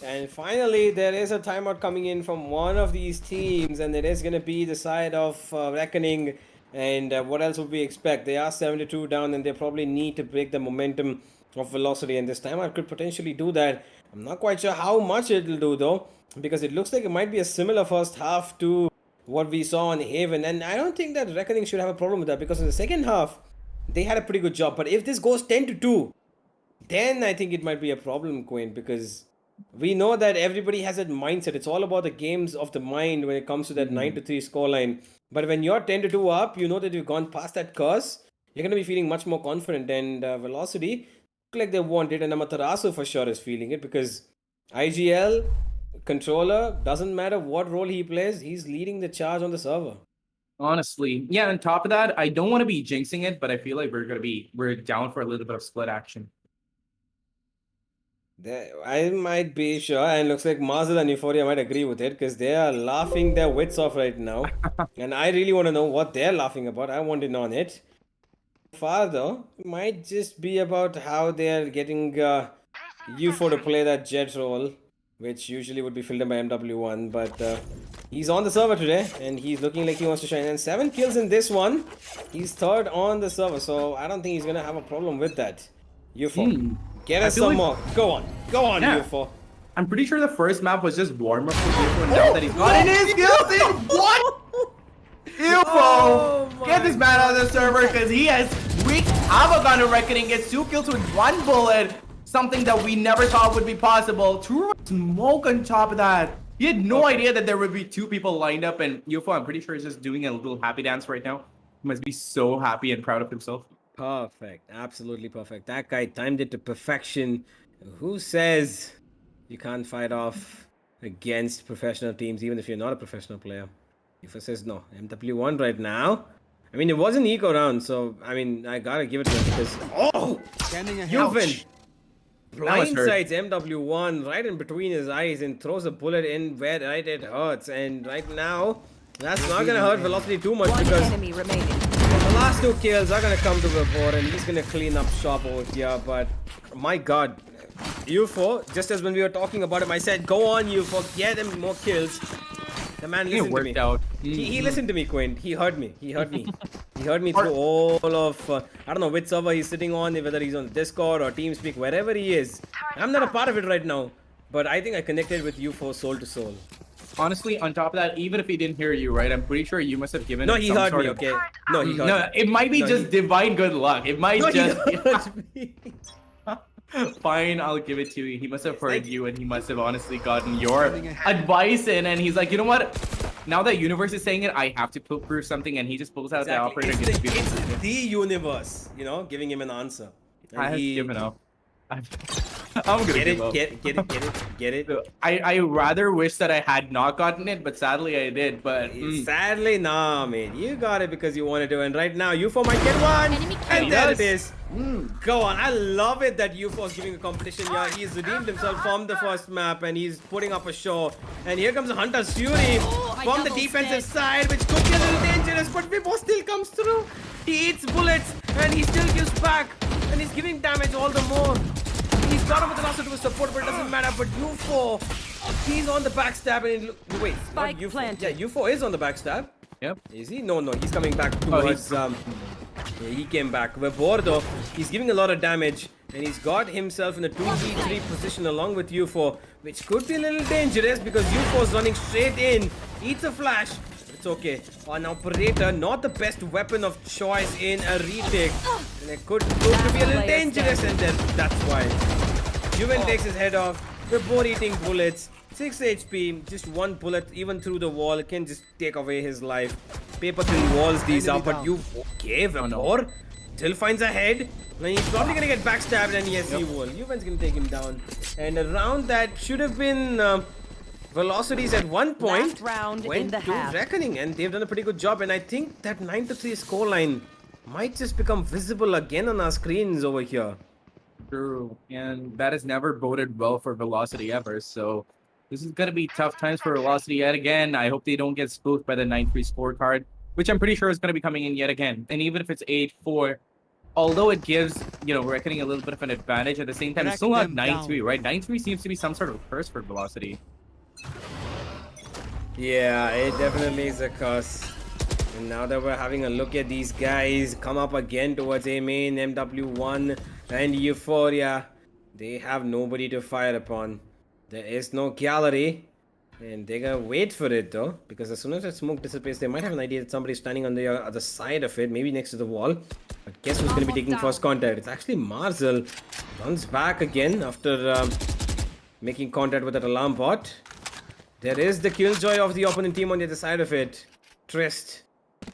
And finally, there is a timeout coming in from one of these teams, and it is going to be the side of Reckoning. And what else would we expect? They are 72 down, and they probably need to break the momentum of Velocity, and this timeout could potentially do that. I'm not quite sure how much it'll do though, because it looks like it might be a similar first half to what we saw on Haven, and I don't think that Reckoning should have a problem with that, because in the second half they had a pretty good job. But if this goes 10-2, then I think it might be a problem, Quinn, because we know that everybody has that mindset. It's all about the games of the mind when it comes to that 9-3 scoreline. But when you're 10-2 up, you know that you've gone past that curse. You're going to be feeling much more confident, and Velocity look like they want it, and Amaterasu for sure is feeling it, because IGL controller, doesn't matter what role he plays, he's leading the charge on the server. Honestly, yeah, on top of that, I don't want to be jinxing it, but I feel like we're down for a little bit of split action. I might be sure, and looks like Mazda and Euphoria might agree with it, because they are laughing their wits off right now. And I really want to know what they're laughing about. I want in on it. Far though, it might just be about how they're getting UFO to play that jet role, which usually would be filled in by MW1, but he's on the server today, and he's looking like he wants to shine. And 7 kills in this one. He's third on the server, so I don't think he's gonna have a problem with that. UFO, get us some more. Go on, yeah. UFO. I'm pretty sure the first map was just warm up for UFO, and now that he's got in his kills in what? UFO, get this man out of the server, because he has wreaked havoc on the Reckoning. Gets 2 kills with 1 bullet. Something that we never thought would be possible. 2 smoke on top of that. He had no idea that there would be 2 people lined up, and UFO, I'm pretty sure, is just doing a little happy dance right now. He must be so happy and proud of himself. Perfect. Absolutely perfect. That guy timed it to perfection. Who says you can't fight off against professional teams, even if you're not a professional player? UFO says no. MW1 right now. I mean, it was an eco round, so, I mean, I gotta give it to him because... Oh! Juven blindsides MW1 right in between his eyes and throws a bullet in where right it hurts. And right now, that's not gonna hurt Velocity too much, because the last 2 kills are gonna come to the board, and he's gonna clean up shop over here. But my god, UFO, just as when we were talking about him, I said, go on UFO, get him more kills. The man listened to me. He listened to me, Quinn. He heard me. He heard me through all of, I don't know which server he's sitting on, whether he's on Discord or TeamSpeak, wherever he is. I'm not a part of it right now, but I think I connected with UFO soul to soul. Honestly, on top of that, even if he didn't hear you, right, I'm pretty sure you must have given him he heard me, okay? No, he heard me. It might be just divine good luck. It might just... He heard me. Fine, I'll give it to you. He must have heard you, and he must have honestly gotten your advice in, and he's like, you know what? Now that Universe is saying it, I have to prove something, and he just pulls out the operator. It's the Universe, you know, giving him an answer. And I have given up. I'm gonna Get give it, up. get it. I rather wish that I had not gotten it, but sadly I did. But Sadly, nah, man. You got it because you wanted to. And right now, UFO might get one. Enemy And kill. there it Yes. is. Go on. I love it that UFO is giving a competition here. He's redeemed himself from the first map and he's putting up a show. And here comes Hunter's Fury from the double defensive stick. side, which could be a little dangerous. But Vivo still comes through. He eats bullets and he still gives back. And he's giving damage all the more. He's got him with the last to support, but it doesn't matter. But UFO, he's on the backstab. And wait, not Spike UFO. planted. Yeah, UFO is on the backstab. yep. Is he? No, he's coming back Oh, towards. Yeah, he came back. Where Bordo, he's giving a lot of damage, and he's got himself in a 2v3 position along with UFO, which could be a little dangerous because UFO's running straight in, eats a flash. But it's okay. An operator, not the best weapon of choice in a retake, and it could prove to be a little Player dangerous, and standing. then that's why. Juven takes his head off. We're both eating bullets. 6 HP, just one bullet, even through the wall, can just take away his life. Paper thin walls these are, but you gave a more. Still finds a head. And he's probably gonna get backstabbed, and yes, he will. Juven's gonna take him down. And around that should have been velocities at one point. Last round went in the to half. reckoning, and they've done a pretty good job. And I think that 9-3 scoreline might just become visible again on our screens over here. True, and that has never boded well for Velocity ever. So this is gonna be tough times for Velocity yet again. I hope they don't get spooked by the 9-3 scorecard, which I'm pretty sure is gonna be coming in yet again. And even if it's 8-4, although it gives Reckoning a little bit of an advantage, at the same time it's still not 9-3, right? 9-3 seems to be some sort of curse for Velocity. Yeah, it definitely is a curse. And now that we're having a look at these guys come up again towards A main, MW1 and Euphoria, they have nobody to fire upon. There is no gallery, and they're gonna wait for it though, because as soon as that smoke dissipates, they might have an idea that somebody's standing on the other side of it, maybe next to the wall. But guess who's gonna be taking first contact? It's actually Marzel. Runs back again after making contact with that alarm bot. There is the killjoy of the opponent team on the other side of it. Trist.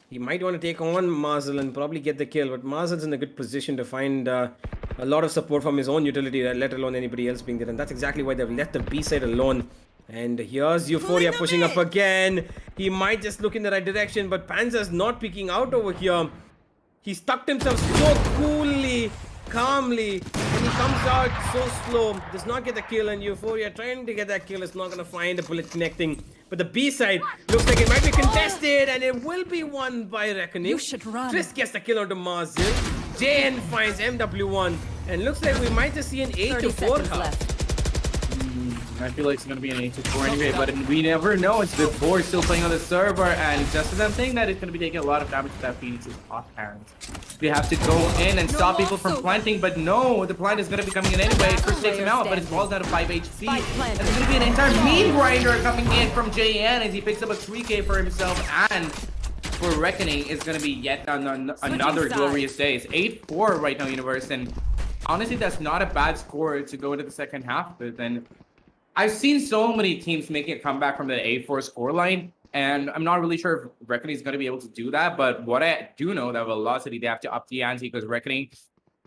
He might want to take on Marzel and probably get the kill, but Marzel's in a good position to find a lot of support from his own utility, let alone anybody else being there. And that's exactly why they've left the B side alone. And here's Euphoria pushing up again. He might just look in the right direction, but Panzer's not peeking out over here. He stuck himself so coolly, calmly, and he comes out so slow. Does not get the kill, and Euphoria trying to get that kill is not going to find a bullet connecting. But the B side looks like it might be contested, and it will be won by Reckoning. You should run. Trist gets the kill onto Marzel. JN finds MW1, and looks like we might just see an 30 8-4 seconds half. left. I feel like it's gonna be an 8-4 anyway, but we never know. It's the board still playing on the server, and just as I'm saying that, it's gonna be taking a lot of damage to that Phoenix's off parents. They have to go in and stop people from planting, but no, the plant is gonna be coming in anyway. First takes him out, but his ball's out of 5 HP. Spike planted. And there's gonna be an entire meat grinder coming in from JN as he picks up a 3K for himself, and for Reckoning is gonna be yet another sides. glorious day. It's 8-4 right now, Universe, and honestly, that's not a bad score to go into the second half with. And I've seen so many teams making a comeback from the 8-4 scoreline, and I'm not really sure if Reckoning is going to be able to do that. But what I do know that Velocity, they have to up the ante because Reckoning,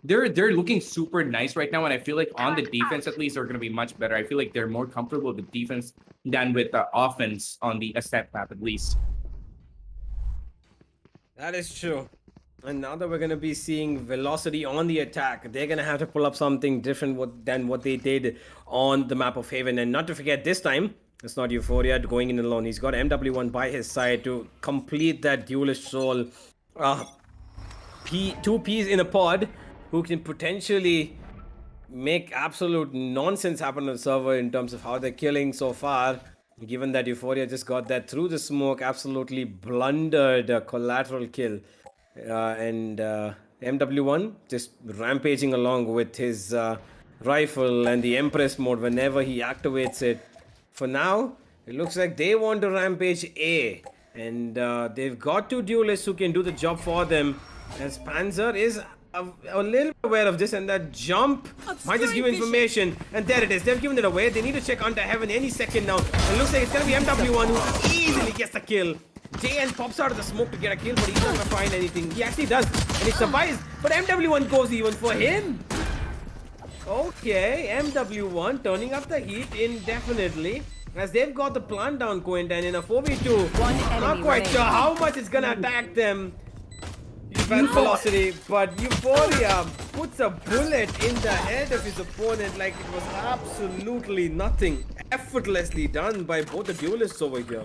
they're looking super nice right now, and I feel like on the defense at least they're going to be much better. I feel like they're more comfortable with the defense than with the offense on the ascent map at least. That is true. And now that we're going to be seeing Velocity on the attack, they're going to have to pull up something different than what they did on the map of Haven. And not to forget, this time, it's not Euphoria going in alone. He's got MW1 by his side to complete that duelist role. Two Ps in a pod who can potentially make absolute nonsense happen on the server in terms of how they're killing so far. Given that Euphoria just got that through the smoke, absolutely blundered a collateral kill. And MW1 just rampaging along with his rifle and the Empress mode whenever he activates it. For now, it looks like they want to rampage A. And they've got two duelists who can do the job for them. As Panzer is a little aware of this, and that jump might just give information. And there it is. They've given it away. They need to check onto Heaven any second now. It looks like it's going to be MW1 who easily gets the kill. JN pops out of the smoke to get a kill, but he's not going to find anything. He actually does, and he survives. But MW1 goes even for him. Okay, MW1 turning up the heat indefinitely. As they've got the plant down, Quint, and in a 4v2, One not enemy quite remaining. sure how much it's gonna attack them. Event velocity, but Euphoria puts a bullet in the head of his opponent like it was absolutely nothing. Effortlessly done by both the duelists over here.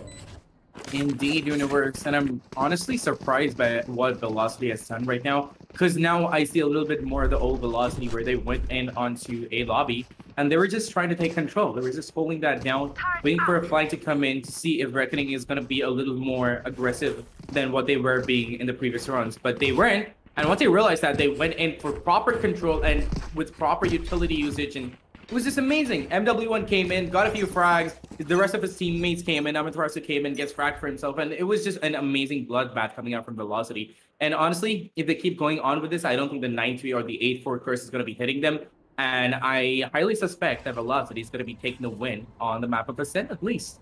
Indeed, Universe, and I'm honestly surprised by what Velocity has done right now, because now I see a little bit more of the old Velocity where they went in onto a lobby and they were just trying to take control. They were just holding that down, waiting for a flank to come in to see if Reckoning is going to be a little more aggressive than what they were being in the previous runs, but they weren't. And once they realized that, they went in for proper control and with proper utility usage, and it was just amazing. MW1 came in, got a few frags. The rest of his teammates came in. Amaterasu came in, gets fragged for himself. And it was just an amazing bloodbath coming out from Velocity. And honestly, if they keep going on with this, I don't think the 9-3 or the 8-4 curse is going to be hitting them. And I highly suspect that Velocity is going to be taking the win on the map of Ascent at least.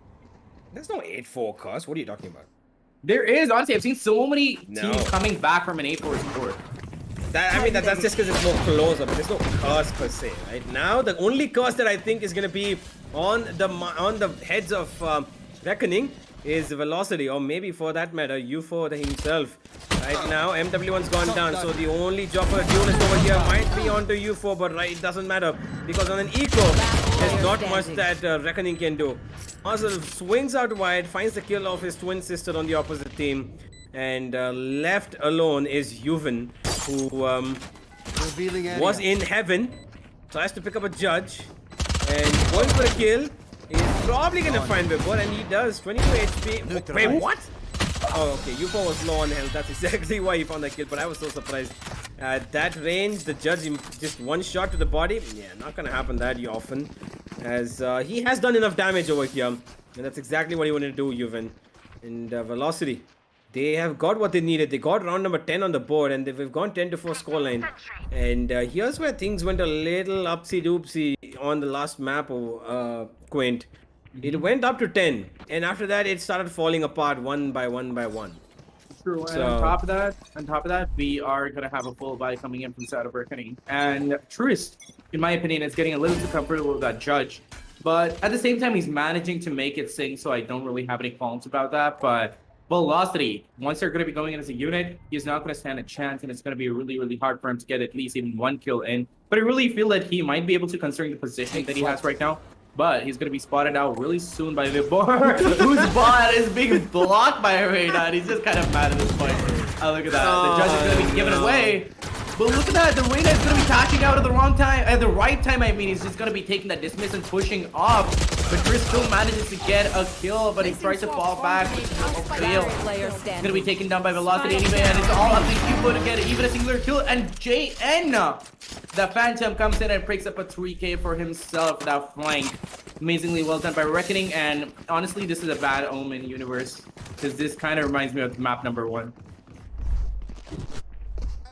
There's no 8-4 curse. What are you talking about? There is. Honestly, I've seen so many No. teams coming back from an 8-4 score. I mean, that's just because it's more closer, but there's no curse per se, right? Now, the only curse that I think is going to be on the heads of Reckoning is Velocity, or maybe for that matter, UFO himself. Right now, MW1's gone down, so the only job for a duelist over here might be onto UFO, but right, it doesn't matter, because on an eco, there's not much that Reckoning can do. Muzzle swings out wide, finds the kill of his twin sister on the opposite team, and left alone is Yuven, who was in heaven, tries to pick up a judge, and going for a kill. He's probably gonna find Vibor, and he does. 22 HP. Wait, what? Oh, okay. UFO was low on health. That's exactly why he found that kill, but I was so surprised. At that range, the judge just one shot to the body. Yeah, not gonna happen that often, as he has done enough damage over here, and that's exactly what he wanted to do, Yuven. And Velocity, they have got what they needed. They got round number 10 on the board, and they've gone 10-4 scoreline. And here's where things went a little upsy-doopsy on the last map of Quint. It went up to 10, and after that, it started falling apart one by one by one. True, and on top of that, we are gonna have a full buy coming in from side of Reckoning. And Truist, in my opinion, is getting a little too comfortable with that judge. But at the same time, he's managing to make it sing, so I don't really have any qualms about that. But Velocity, once they're going to be going in as a unit, he's not going to stand a chance, and it's going to be really, really hard for him to get at least even one kill in. But I really feel that he might be able to, considering the position that he has right now. But he's going to be spotted out really soon by Vibor, whose bot is being blocked by Arena, and he's just kind of mad at this point. Oh, look at that. The judge is going to be given away. But look at that, the Reyna is going to be tacking out at the wrong time, at the right time, I mean. He's just going to be taking that dismiss and pushing off. But Chris still manages to get a kill, but he tries to fall back, which is a fail. He's going to be taken down by Velocity anyway, and it's all up to Cubo to get even a singular kill. And JN, the Phantom, comes in and picks up a 3K for himself, that flank. Amazingly well done by Reckoning, and honestly, this is a bad omen, Universe, because this kind of reminds me of map number 1.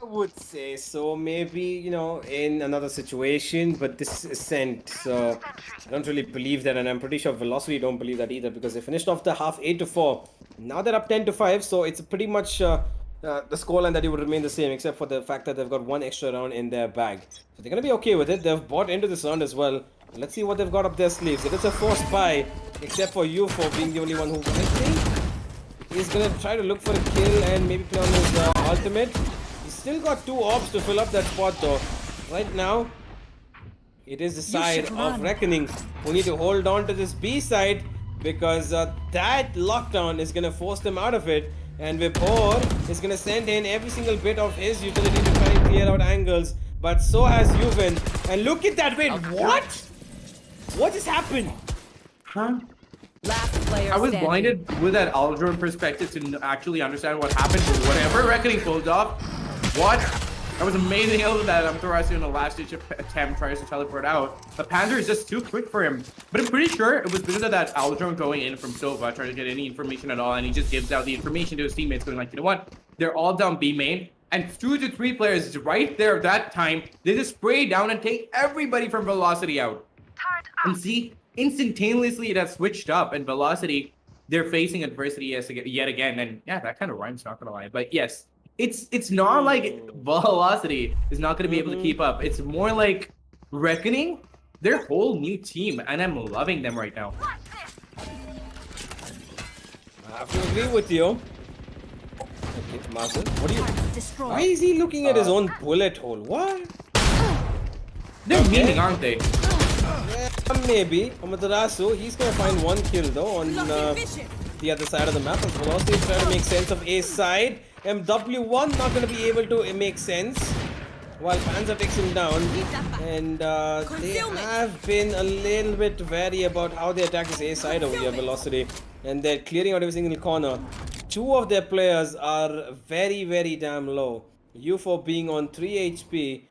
I would say so, maybe, you know, in another situation, but this is Ascent, so I don't really believe that, and I'm pretty sure Velocity don't believe that either, because they finished off the half 8-4. Now they're up 10-5, so it's pretty much the scoreline that it would remain the same, except for the fact that they've got one extra round in their bag. So they're gonna be okay with it. They've bought into this round as well. Let's see what they've got up their sleeves. It is a forced buy, except for UFO being the only one who, I think, is gonna try to look for a kill and maybe play on his ultimate. Still got 2 orbs to fill up that spot though. Right now, it is the side of Reckoning who need to hold on to this B side, because that lockdown is going to force them out of it. And Vibor is going to send in every single bit of his utility to try and clear out angles. But so has Yuven. And look at that, wait, what? What just happened? Huh? Last player I was standing. blinded with that Aldrin perspective to actually understand what happened, but whatever Reckoning pulled off. What? That was amazing. How that Amaterasu in the last ditch attempt tries to teleport out. But Panzer is just too quick for him. But I'm pretty sure it was because of that Aldrin going in from Sova, trying to get any information at all, and he just gives out the information to his teammates, going like, you know what? They're all down B main, and 2 to 3 players right there at that time, they just spray down and take everybody from Velocity out. And see, instantaneously it has switched up, and Velocity, they're facing adversity yet again. And yeah, that kind of rhymes, not gonna lie. But yes, it's not like Velocity is not going to be able to keep up. It's more like Reckoning, their whole new team, and I'm loving them right now. I have to agree with you. Okay, Marcel, what are you? Destroy. Why is he looking at his own bullet hole? What? They're Okay. meaning, aren't they? Yeah, maybe. Amaterasu, he's gonna find one kill though on the other side of the map. As Velocity is trying to make sense of A side. MW1 not gonna be able to make sense. While Panzer takes him down. And they have been a little bit wary about how they attack this A side over here, Velocity. And they're clearing out every single corner. Two of their players are very, very damn low. UFO being on 3 HP.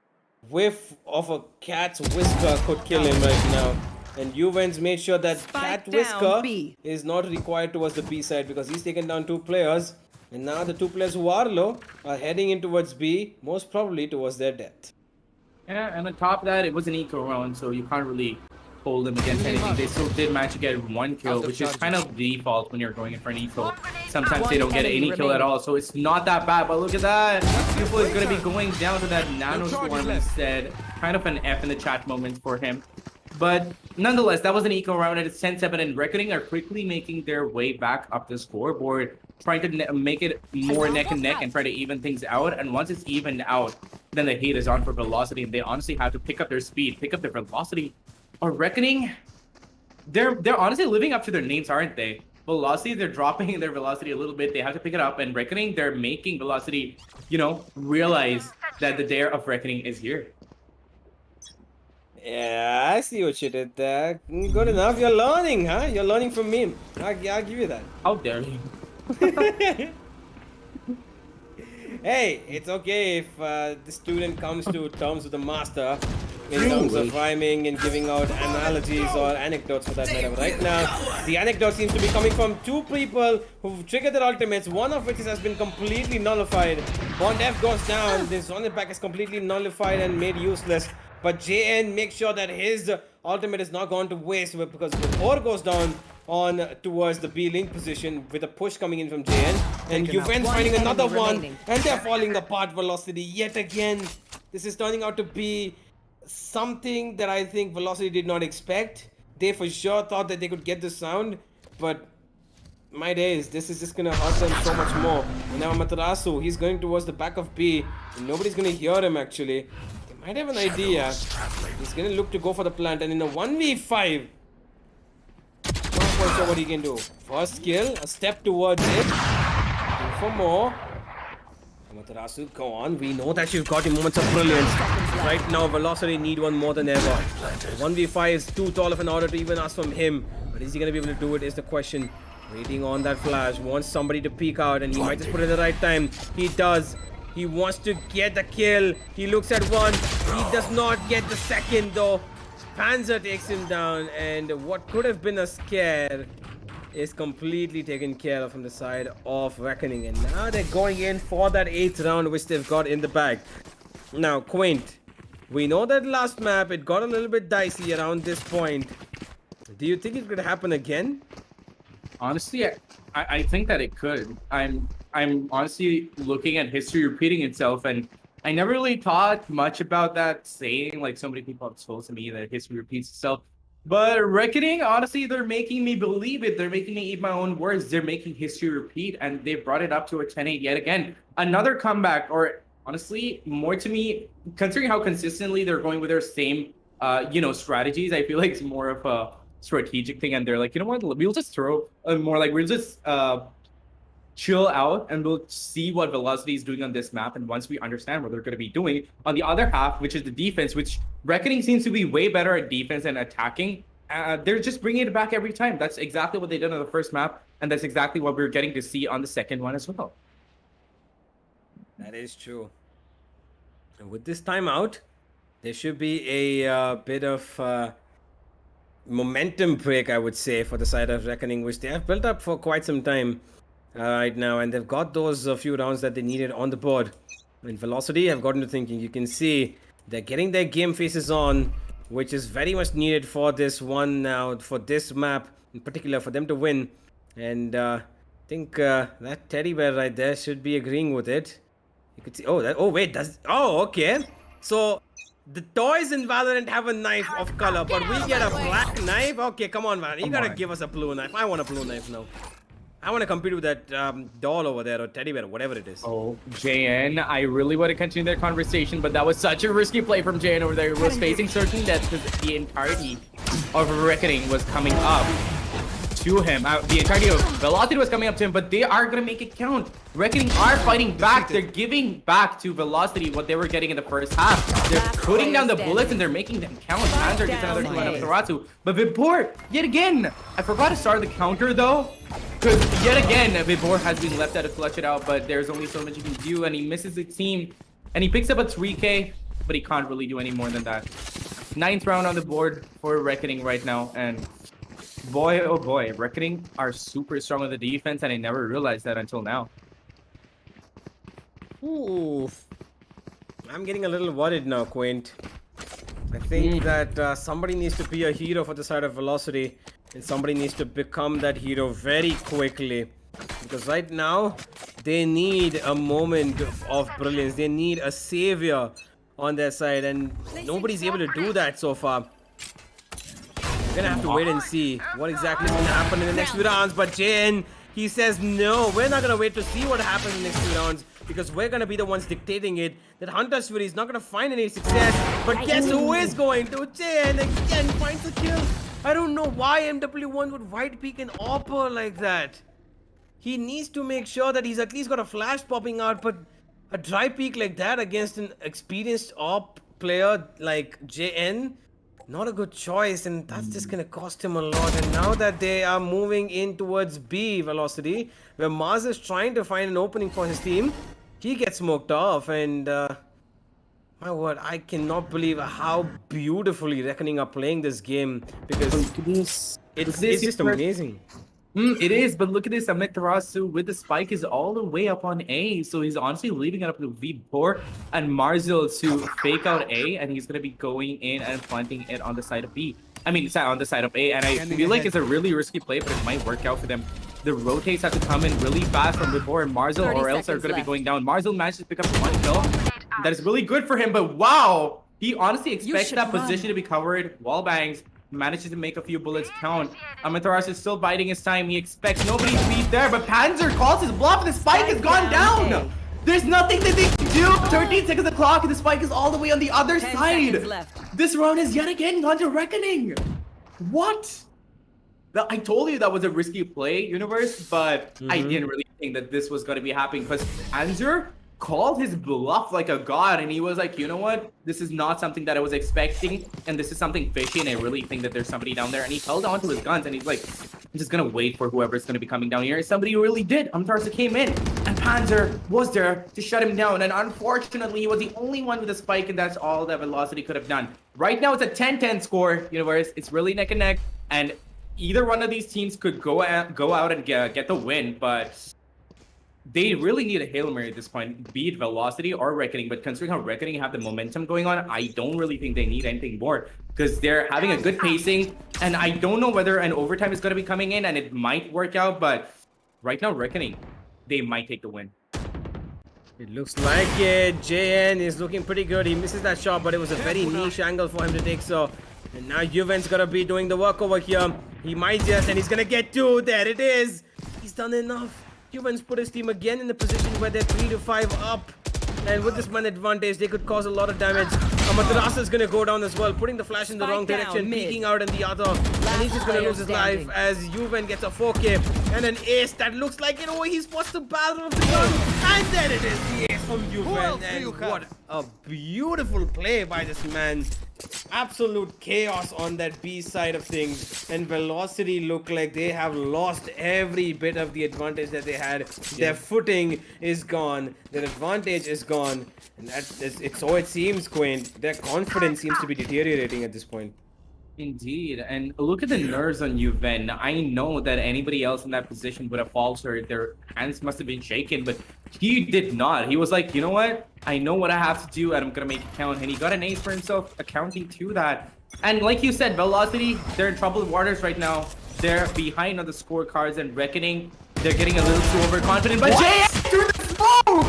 Whiff of a cat's whisker could kill him right now. And Juvens made sure that cat down, whisker B. is not required towards the B side because he's taken down 2 players. And now the 2 players who are low are heading in towards B, most probably towards their death. Yeah, and on top of that, it was an eco round, so you can't really hold them against anything. They still did manage to get 1 kill, which is kind of default when you're going in for an eco. Sometimes they don't get any kill at all, so it's not that bad. But look at that. UFO is going to be going down to that nano storm instead. Kind of an F in the chat moment for him. But nonetheless, that was an eco round, and it's 10-7, and Reckoning are quickly making their way back up the scoreboard, trying to make it more neck and neck and try to even things out. And once it's evened out, then the heat is on for Velocity, and they honestly have to pick up their speed, pick up their velocity. Or Reckoning, they're honestly living up to their names, aren't they? Velocity, they're dropping their velocity a little bit. They have to pick it up, and Reckoning, they're making Velocity, you know, realize that the day of Reckoning is here. Yeah, I see what you did there. Good enough. You're learning, huh? You're learning from me. I'll give you that. How dare you? Hey, it's okay if the student comes to terms with the master in terms of rhyming and giving out analogies or anecdotes for that matter. Right now, the anecdote seems to be coming from 2 people who've triggered their ultimates, one of which has been completely nullified. Bond F goes down, this on the back is completely nullified and made useless. But JN makes sure that his ultimate is not gone to waste because the 4 goes down on towards the B link position with a push coming in from JN. And Juventus finding another one, and they're falling apart. Velocity yet again. This is turning out to be something that I think Velocity did not expect. They for sure thought that they could get the sound, but my days, this is just gonna hurt them so much more. And now Matarasu, he's going towards the back of B, and nobody's gonna hear him actually. They might have an idea. He's gonna look to go for the plant, and in a 1v5, not quite sure what he can do. First kill, a step towards it. Looking for more. Matarasu, go on. We know that you've got in moments of brilliance. Right now, Velocity need one more than ever. 1v5 is too tall of an order to even ask from him. But is he going to be able to do it is the question. Waiting on that flash. Wants somebody to peek out, and he might just put it at the right time. He does. He wants to get the kill. He looks at one. He does not get the second, though. Panzer takes him down, and what could have been a scare is completely taken care of from the side of Reckoning. And now they're going in for that 8th round, which they've got in the bag. Now, Quaint, we know that last map, it got a little bit dicey around this point. Do you think it could happen again? Honestly, I think that it could. I'm honestly looking at history repeating itself, and I never really thought much about that saying. Like, so many people have told to me that history repeats itself. But Reckoning, honestly, they're making me believe it. They're making me eat my own words. They're making history repeat, and they brought it up to a 10-8 yet again. Another comeback, or honestly, more to me, considering how consistently they're going with their same, strategies, I feel like it's more of a strategic thing. And they're like, you know what, we'll just throw more like we'll just chill out, and we'll see what Velocity is doing on this map. And once we understand what they're going to be doing on the other half, which is the defense, which Reckoning seems to be way better at defense and attacking, they're just bringing it back every time. That's exactly what they did on the first map, and that's exactly what we're getting to see on the second one as well. That is true. And with this timeout, there should be a bit of momentum break, I would say, for the side of Reckoning, which they have built up for quite some time. Right now, and they've got those few rounds that they needed on the board. And Velocity have gotten to thinking. You can see they're getting their game faces on, which is very much needed for this one now, for this map in particular, for them to win. And I think that teddy bear right there should be agreeing with it. You could see. Oh, wait, okay. So The toys in Valorant have a knife of color, but we get a black knife? Okay, come on, man. You gotta give us a blue knife. I want a blue knife now. I want to compete with that doll over there or teddy bear, whatever it is. Oh, JN, I really want to continue that conversation, but that was such a risky play from JN over there. He was facing certain death because the entirety of Reckoning was coming up to him. The entirety of Velocity was coming up to him, but they are going to make it count. Reckoning are fighting back. They're giving back to Velocity what they were getting in the first half. They're putting down the bullets and they're making them count. Panzer gets another 2 out of Taratsu. But Vibor, yet again, I forgot to start the counter though. Because yet again, Vibor has been left out to clutch it out, but there's only so much he can do, and he misses the team. And he picks up a 3K, but he can't really do any more than that. 9th round on the board for Reckoning right now, and boy, oh boy, Reckoning are super strong on the defense, and I never realized that until now. Ooh. I'm getting a little worried now, Quint. I think that somebody needs to be a hero for the side of Velocity. And somebody needs to become that hero very quickly. Because right now, they need a moment of brilliance. They need a savior on their side. And nobody's able to do that so far. We're gonna have to wait and see what exactly is gonna happen in the next few rounds. But JN, he says no. We're not gonna wait to see what happens in the next few rounds. Because we're gonna be the ones dictating it. That Hunter's Fury is not gonna find any success. But guess who is going to? JN again finds a kill. I don't know why MW1 would white peek an AWPer like that. He needs to make sure that he's at least got a flash popping out, but a dry peek like that against an experienced AWP player like JN, not a good choice, and that's just gonna cost him a lot. And now that they are moving in towards B Velocity, where Mars is trying to find an opening for his team, he gets smoked off, and my word, I cannot believe how beautifully Reckoning are playing this game, because it's just amazing. It is, but look at this. Amitarasu with the spike is all the way up on A, so he's honestly leaving it up to Vibor and Marzil to fake out A, and he's going to be going in and planting it on the side of B. I mean, on the side of A, and I feel like it's a really risky play, but it might work out for them. The rotates have to come in really fast from Vibor and Marzil, or else they're going to be going down. Marzil managed to pick up 1 kill. That is really good for him, but wow! He honestly expects that position to be covered. Wall bangs, manages to make a few bullets count. Amaterasu is still biding his time. He expects nobody to be there, but Panzer calls his bluff and the spike has gone down! There's nothing that they can do! 13 seconds of the clock and the spike is all the way on the other side! This round is yet again gone to Reckoning! What? I told you that was a risky play, Universe, but I didn't really think that this was going to be happening, because Panzer called his bluff like a god, and he was like, you know what, this is not something that I was expecting, and this is something fishy, and I really think that there's somebody down there. And he held on to his guns, and he's like, I'm just gonna wait for whoever's gonna be coming down here. Somebody really did. Amtarsa came in, and Panzer was there to shut him down, and unfortunately he was the only one with a spike, and that's all that Velocity could have done. Right now it's a 10-10 score, Universe. It's really neck and neck, and either one of these teams could go out and get the win, but they really need a Hail Mary at this point, be it Velocity or Reckoning. But considering how Reckoning have the momentum going on, I don't really think they need anything more, because they're having a good pacing, and I don't know whether an overtime is going to be coming in, and it might work out, but right now Reckoning, they might take the win. It looks like it. JN is looking pretty good. He misses that shot, but it was a very niche angle for him to take, so... And now Juven's gonna be doing the work over here. He might just, and he's gonna get 2. There it is. He's done enough. Juven's put his team again in the position where they're 3-5 up. And with this man advantage, they could cause a lot of damage. Amaterasu is gonna go down as well, putting the flash in the wrong direction, peeking out in the other. And he's just gonna lose his life as Juven gets a 4K and an ace that looks like, you know, he's supposed to battle of the gun. And then it is the ace from Juven. And what a beautiful play by this man. Absolute chaos on that B side of things, and Velocity look like they have lost every bit of the advantage that they had. Their footing is gone, their advantage is gone, and it's so it seems, Quint. Their confidence seems to be deteriorating at this point. Indeed, and look at the nerves on Juven. I know that anybody else in that position would have faltered. Their hands must have been shaken, but he did not. He was like, you know what? I know what I have to do, and I'm gonna make it count. And he got an ace for himself, accounting to that. And like you said, Velocity, they're in troubled waters right now. They're behind on the scorecards, and Reckoning, they're getting a little too overconfident. But JS through the smoke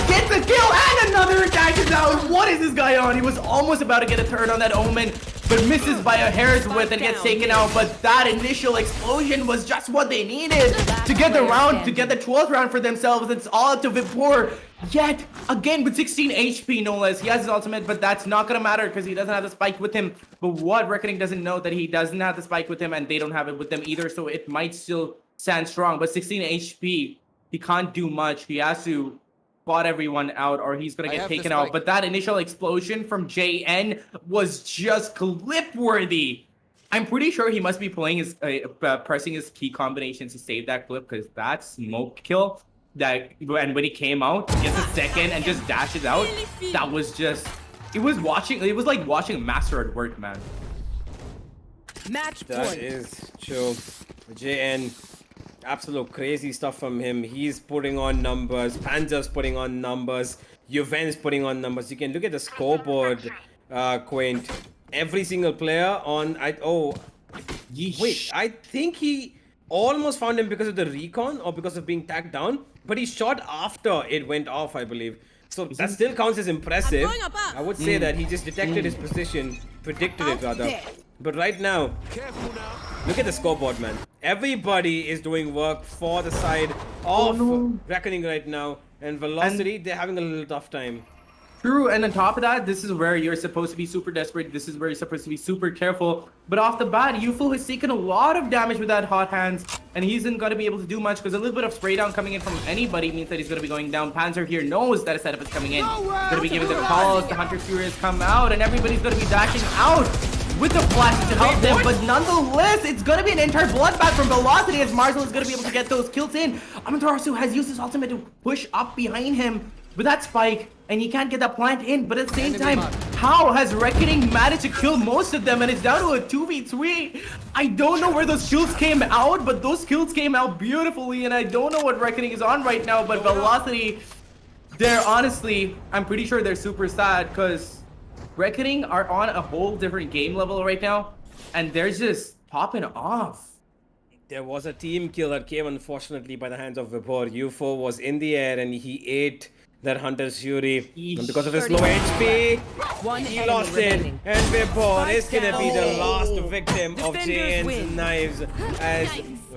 gets a kill and another dashes out. What is this guy on? He was almost about to get a turn on that Omen, but misses by a hair's width and gets taken out. But that initial explosion was just what they needed to get the round, to get the 12th round for themselves. It's all up to Vipor. Yet again with 16 HP no less. He has his ultimate, but that's not gonna matter because he doesn't have the spike with him. But what Reckoning doesn't know that he doesn't have the spike with him, and they don't have it with them either, so it might still stand strong. But 16 HP, he can't do much. He has to spot everyone out or he's gonna get taken out. But that initial explosion from JN was just clip worthy. I'm pretty sure he must be playing his pressing his key combinations to save that clip, because that smoke kill that, and when he came out, gets a second and just dashes out, that was just, it was like watching a master at work, man. Match That point. is true. JN, absolute crazy stuff from him. He's putting on numbers. Panzer's putting on numbers. Juven's putting on numbers. You can look at the scoreboard, Quaint. Every single player on... Wait, I think he almost found him because of the recon or because of being tagged down, but he shot after it went off, I believe. So that still counts as impressive. I would say that he just detected his position, predicted it rather. But right now, look at the scoreboard, man. Everybody is doing work for the side of Reckoning right now. And Velocity, they're having a little tough time. True, and on top of that, this is where you're supposed to be super desperate. This is where you're supposed to be super careful. But off the bat, UFO has taken a lot of damage with that hot hands, and he isn't going to be able to do much because a little bit of spray down coming in from anybody means that he's going to be going down. Panzer here knows that a setup is coming in. Going to be giving the calls, the Hunter Furious come out, and everybody's going to be dashing out with the flashes to help them. But nonetheless, it's going to be an entire bloodbath from Velocity as Marzel is going to be able to get those kills in. Amaterasu has used his ultimate to push up behind him with that spike, and he can't get that plant in. But at the same time, how has Reckoning managed to kill most of them, and it's down to a 2v3? I don't know where those kills came out, but those kills came out beautifully, and I don't know what Reckoning is on right now. But Velocity, they're honestly, I'm pretty sure they're super sad because Reckoning are on a whole different game level right now, and they're just popping off. There was a team kill that came unfortunately by the hands of Vipor. UFO was in the air and he ate that Hunter's Fury, and because of his low HP, he lost it, and Vipor is gonna be the last victim of JN's knives, as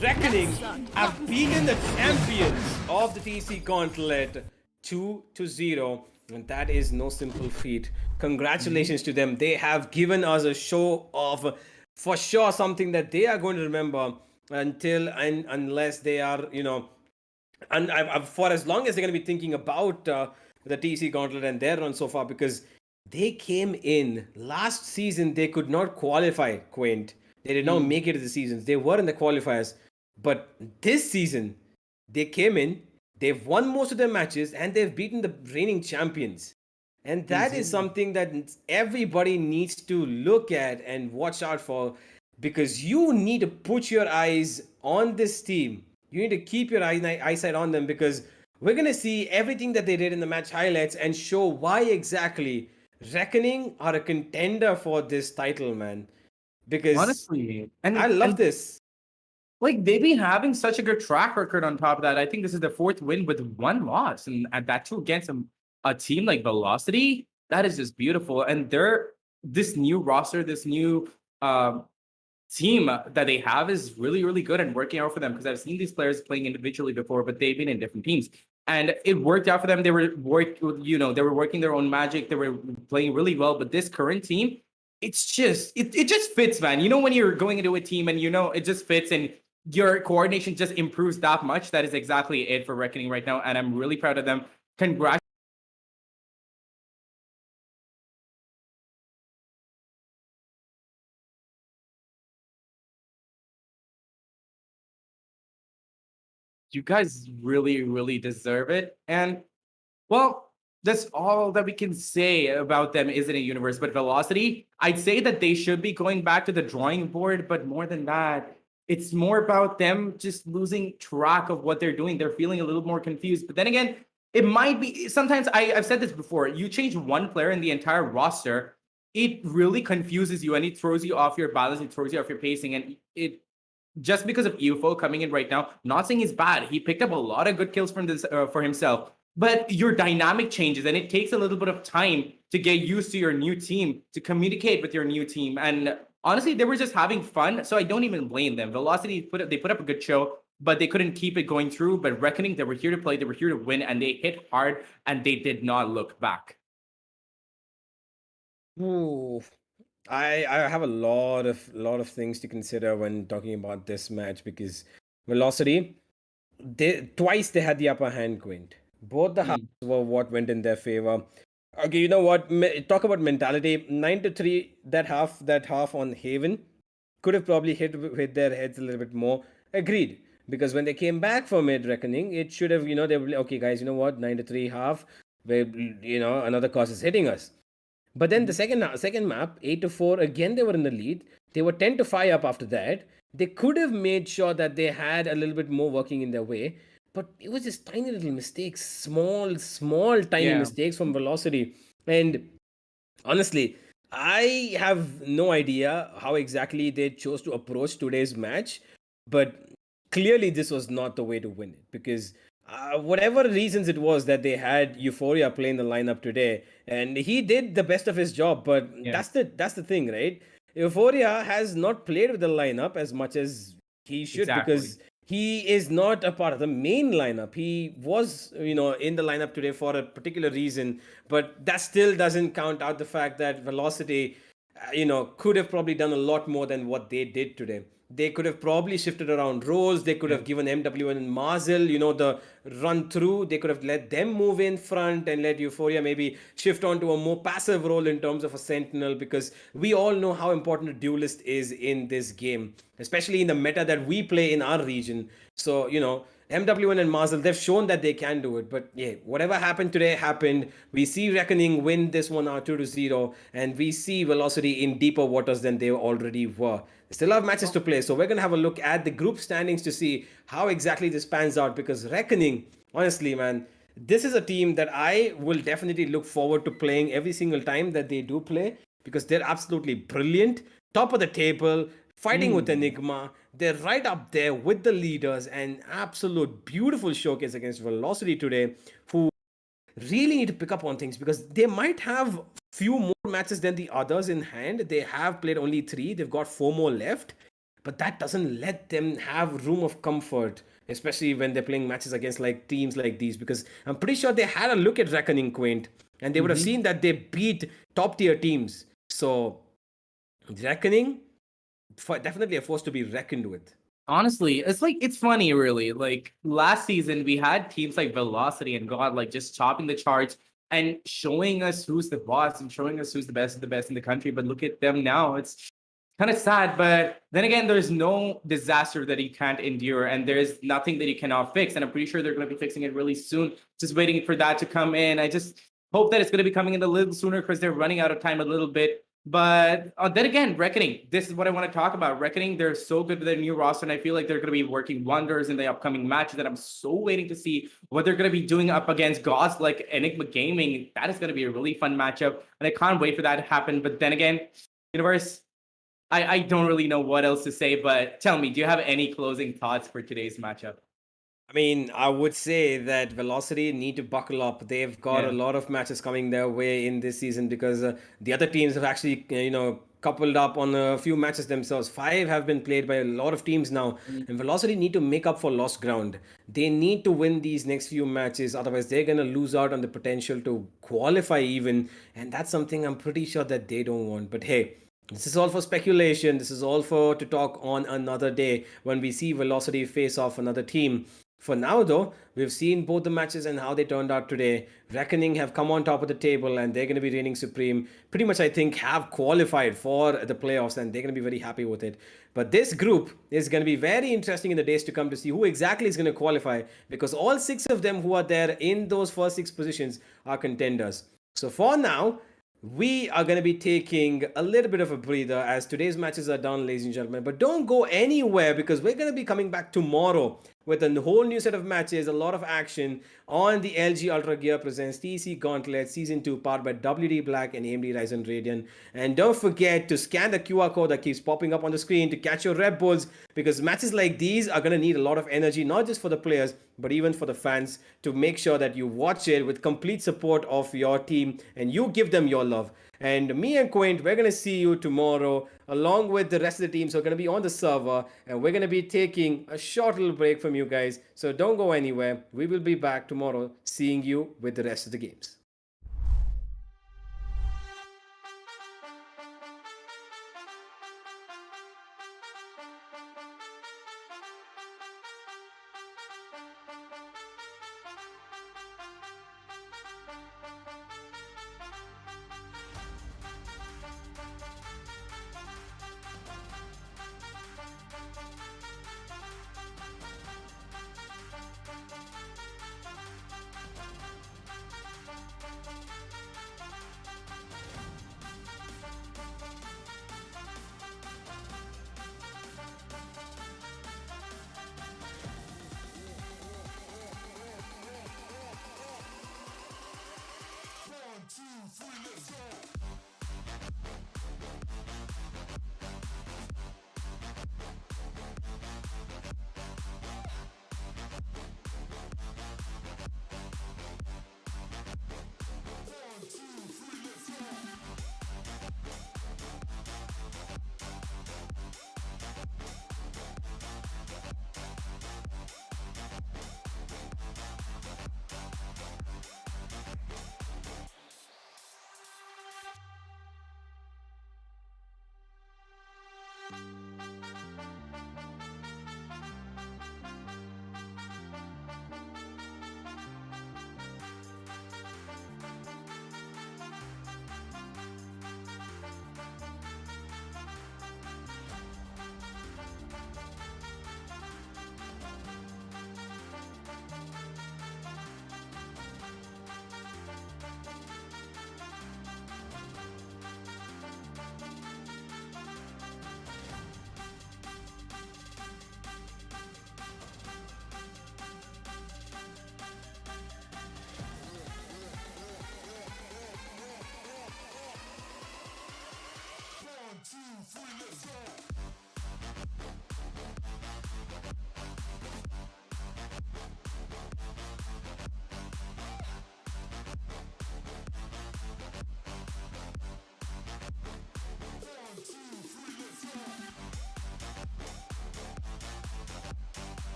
Reckoning have beaten the champions of the TEC Gauntlet 2-0, and that is no simple feat. Congratulations to them. They have given us a show of, for sure, something that they are going to remember until and unless they are, you know, and for as long as they're going to be thinking about the TEC Gauntlet and their run so far, because they came in last season, they could not qualify, Quaint. They did not make it to the seasons. They were in the qualifiers. But this season, they came in, they've won most of their matches, and they've beaten the reigning champions. And that is something that everybody needs to look at and watch out for, because you need to put your eyes on this team. You need to keep your eyesight on them, because we're going to see everything that they did in the match highlights and show why exactly Reckoning are a contender for this title, man. Because honestly, I love this. Like, they've been having such a good track record on top of that. I think this is the 4th win with 1 loss. And that too against a team like Velocity. That is just beautiful. And this new roster, this new team that they have is really, really good and working out for them, because I've seen these players playing individually before, but they've been in different teams and it worked out for them. They were working their own magic. They were playing really well, but this current team, it's just, it just fits, man. You know, when you're going into a team and you know, it just fits and your coordination just improves that much. That is exactly it for Reckoning right now. And I'm really proud of them. Congrats. You guys really, really deserve it. And, well, that's all that we can say about them, isn't it, Universe? But Velocity, I'd say that they should be going back to the drawing board. But more than that, it's more about them just losing track of what they're doing. They're feeling a little more confused. But then again, it might be, sometimes I've said this before, you change one player in the entire roster, it really confuses you and it throws you off your balance, it throws you off your pacing, and it just because of UFO coming in right now, not saying he's bad. He picked up a lot of good kills from this for himself. but your dynamic changes and it takes a little bit of time to get used to your new team, to communicate with your new team. And honestly, they were just having fun, so I don't even blame them. Velocity they put up a good show, but they couldn't keep it going through. But Reckoning, they were here to play, they were here to win, and they hit hard and they did not look back. Ooh, I have a lot of things to consider when talking about this match because Velocity, twice they had the upper hand, Quint. Both the halves were what went in their favor. Okay, you know what? Talk about mentality. 9-3. That half on Haven could have probably hit their heads a little bit more. Agreed. Because when they came back from it, Reckoning, it should have, they were like, okay, guys, you know what? 9-3 half, where, another cause is hitting us. But then the second map, 8-4, again they were in the lead. They were 10-5 up after that. They could have made sure that they had a little bit more working in their way, but it was just tiny little mistakes, small, tiny mistakes from Velocity. And honestly, I have no idea how exactly they chose to approach today's match, but clearly this was not the way to win it because whatever reasons it was that they had Euphoria playing the lineup today, and he did the best of his job. But that's the thing, right? Euphoria has not played with the lineup as much as he should because he is not a part of the main lineup. He was, in the lineup today for a particular reason, but that still doesn't count out the fact that Velocity, could have probably done a lot more than what they did today. They could have probably shifted around roles. They could have given MWN and Mazel, the run through. They could have let them move in front and let Euphoria maybe shift onto a more passive role in terms of a sentinel because we all know how important a duelist is in this game, especially in the meta that we play in our region. So, MWN and Mazel, they've shown that they can do it. But yeah, whatever happened today happened. We see Reckoning win this one out 2-0, and we see Velocity in deeper waters than they already were. They still have matches to play, so we're going to have a look at the group standings to see how exactly this pans out because Reckoning, honestly, man, this is a team that I will definitely look forward to playing every single time that they do play because they're absolutely brilliant. Top of the table, fighting with Enigma. They're right up there with the leaders and absolute beautiful showcase against Velocity today, who really need to pick up on things because they might have few more matches than the others in hand. They have played only 3. They've got 4 more left, but that doesn't let them have room of comfort, especially when they're playing matches against like teams like these, because I'm pretty sure they had a look at Reckoning, Quaint, and they would have seen that they beat top tier teams. So Reckoning, definitely a force to be reckoned with. Honestly, it's funny, really. Like last season, we had teams like Velocity and God like just topping the charts and showing us who's the boss and showing us who's the best of the best in the country. But look at them now. It's kind of sad. But then again, there's no disaster that you can't endure, and there's nothing that you cannot fix. And I'm pretty sure they're going to be fixing it really soon. Just waiting for that to come in. I just hope that it's going to be coming in a little sooner because they're running out of time a little bit. But then again, Reckoning, this is what I want to talk about. Reckoning, they're so good with their new roster, and I feel like they're going to be working wonders in the upcoming matches that I'm so waiting to see what they're going to be doing up against gods like Enigma Gaming. That is going to be a really fun matchup, and I can't wait for that to happen. But then again, Universe, I don't really know what else to say, but tell me, do you have any closing thoughts for today's matchup? I mean, I would say that Velocity need to buckle up. They've got a lot of matches coming their way in this season because the other teams have actually, coupled up on a few matches themselves. 5 have been played by a lot of teams now, and Velocity need to make up for lost ground. They need to win these next few matches, otherwise they're going to lose out on the potential to qualify even, and that's something I'm pretty sure that they don't want. But hey, this is all for speculation. This is all for to talk on another day when we see Velocity face off another team. For now, though, we've seen both the matches and how they turned out today. Reckoning have come on top of the table and they're going to be reigning supreme. Pretty much, I think, have qualified for the playoffs and they're going to be very happy with it. But this group is going to be very interesting in the days to come to see who exactly is going to qualify because all 6 of them who are there in those first 6 positions are contenders. So for now, we are going to be taking a little bit of a breather as today's matches are done, ladies and gentlemen. But don't go anywhere because we're going to be coming back tomorrow with a whole new set of matches, a lot of action on the LG Ultragear presents TEC Gauntlet Season 2 powered by WD Black and AMD Ryzen Radeon. And don't forget to scan the QR code that keeps popping up on the screen to catch your Red Bulls, because matches like these are going to need a lot of energy, not just for the players, but even for the fans, to make sure that you watch it with complete support of your team and you give them your love. And me and Quint, we're going to see you tomorrow along with the rest of the team. So we're going to be on the server and we're going to be taking a short little break from you guys. So don't go anywhere. We will be back tomorrow seeing you with the rest of the games.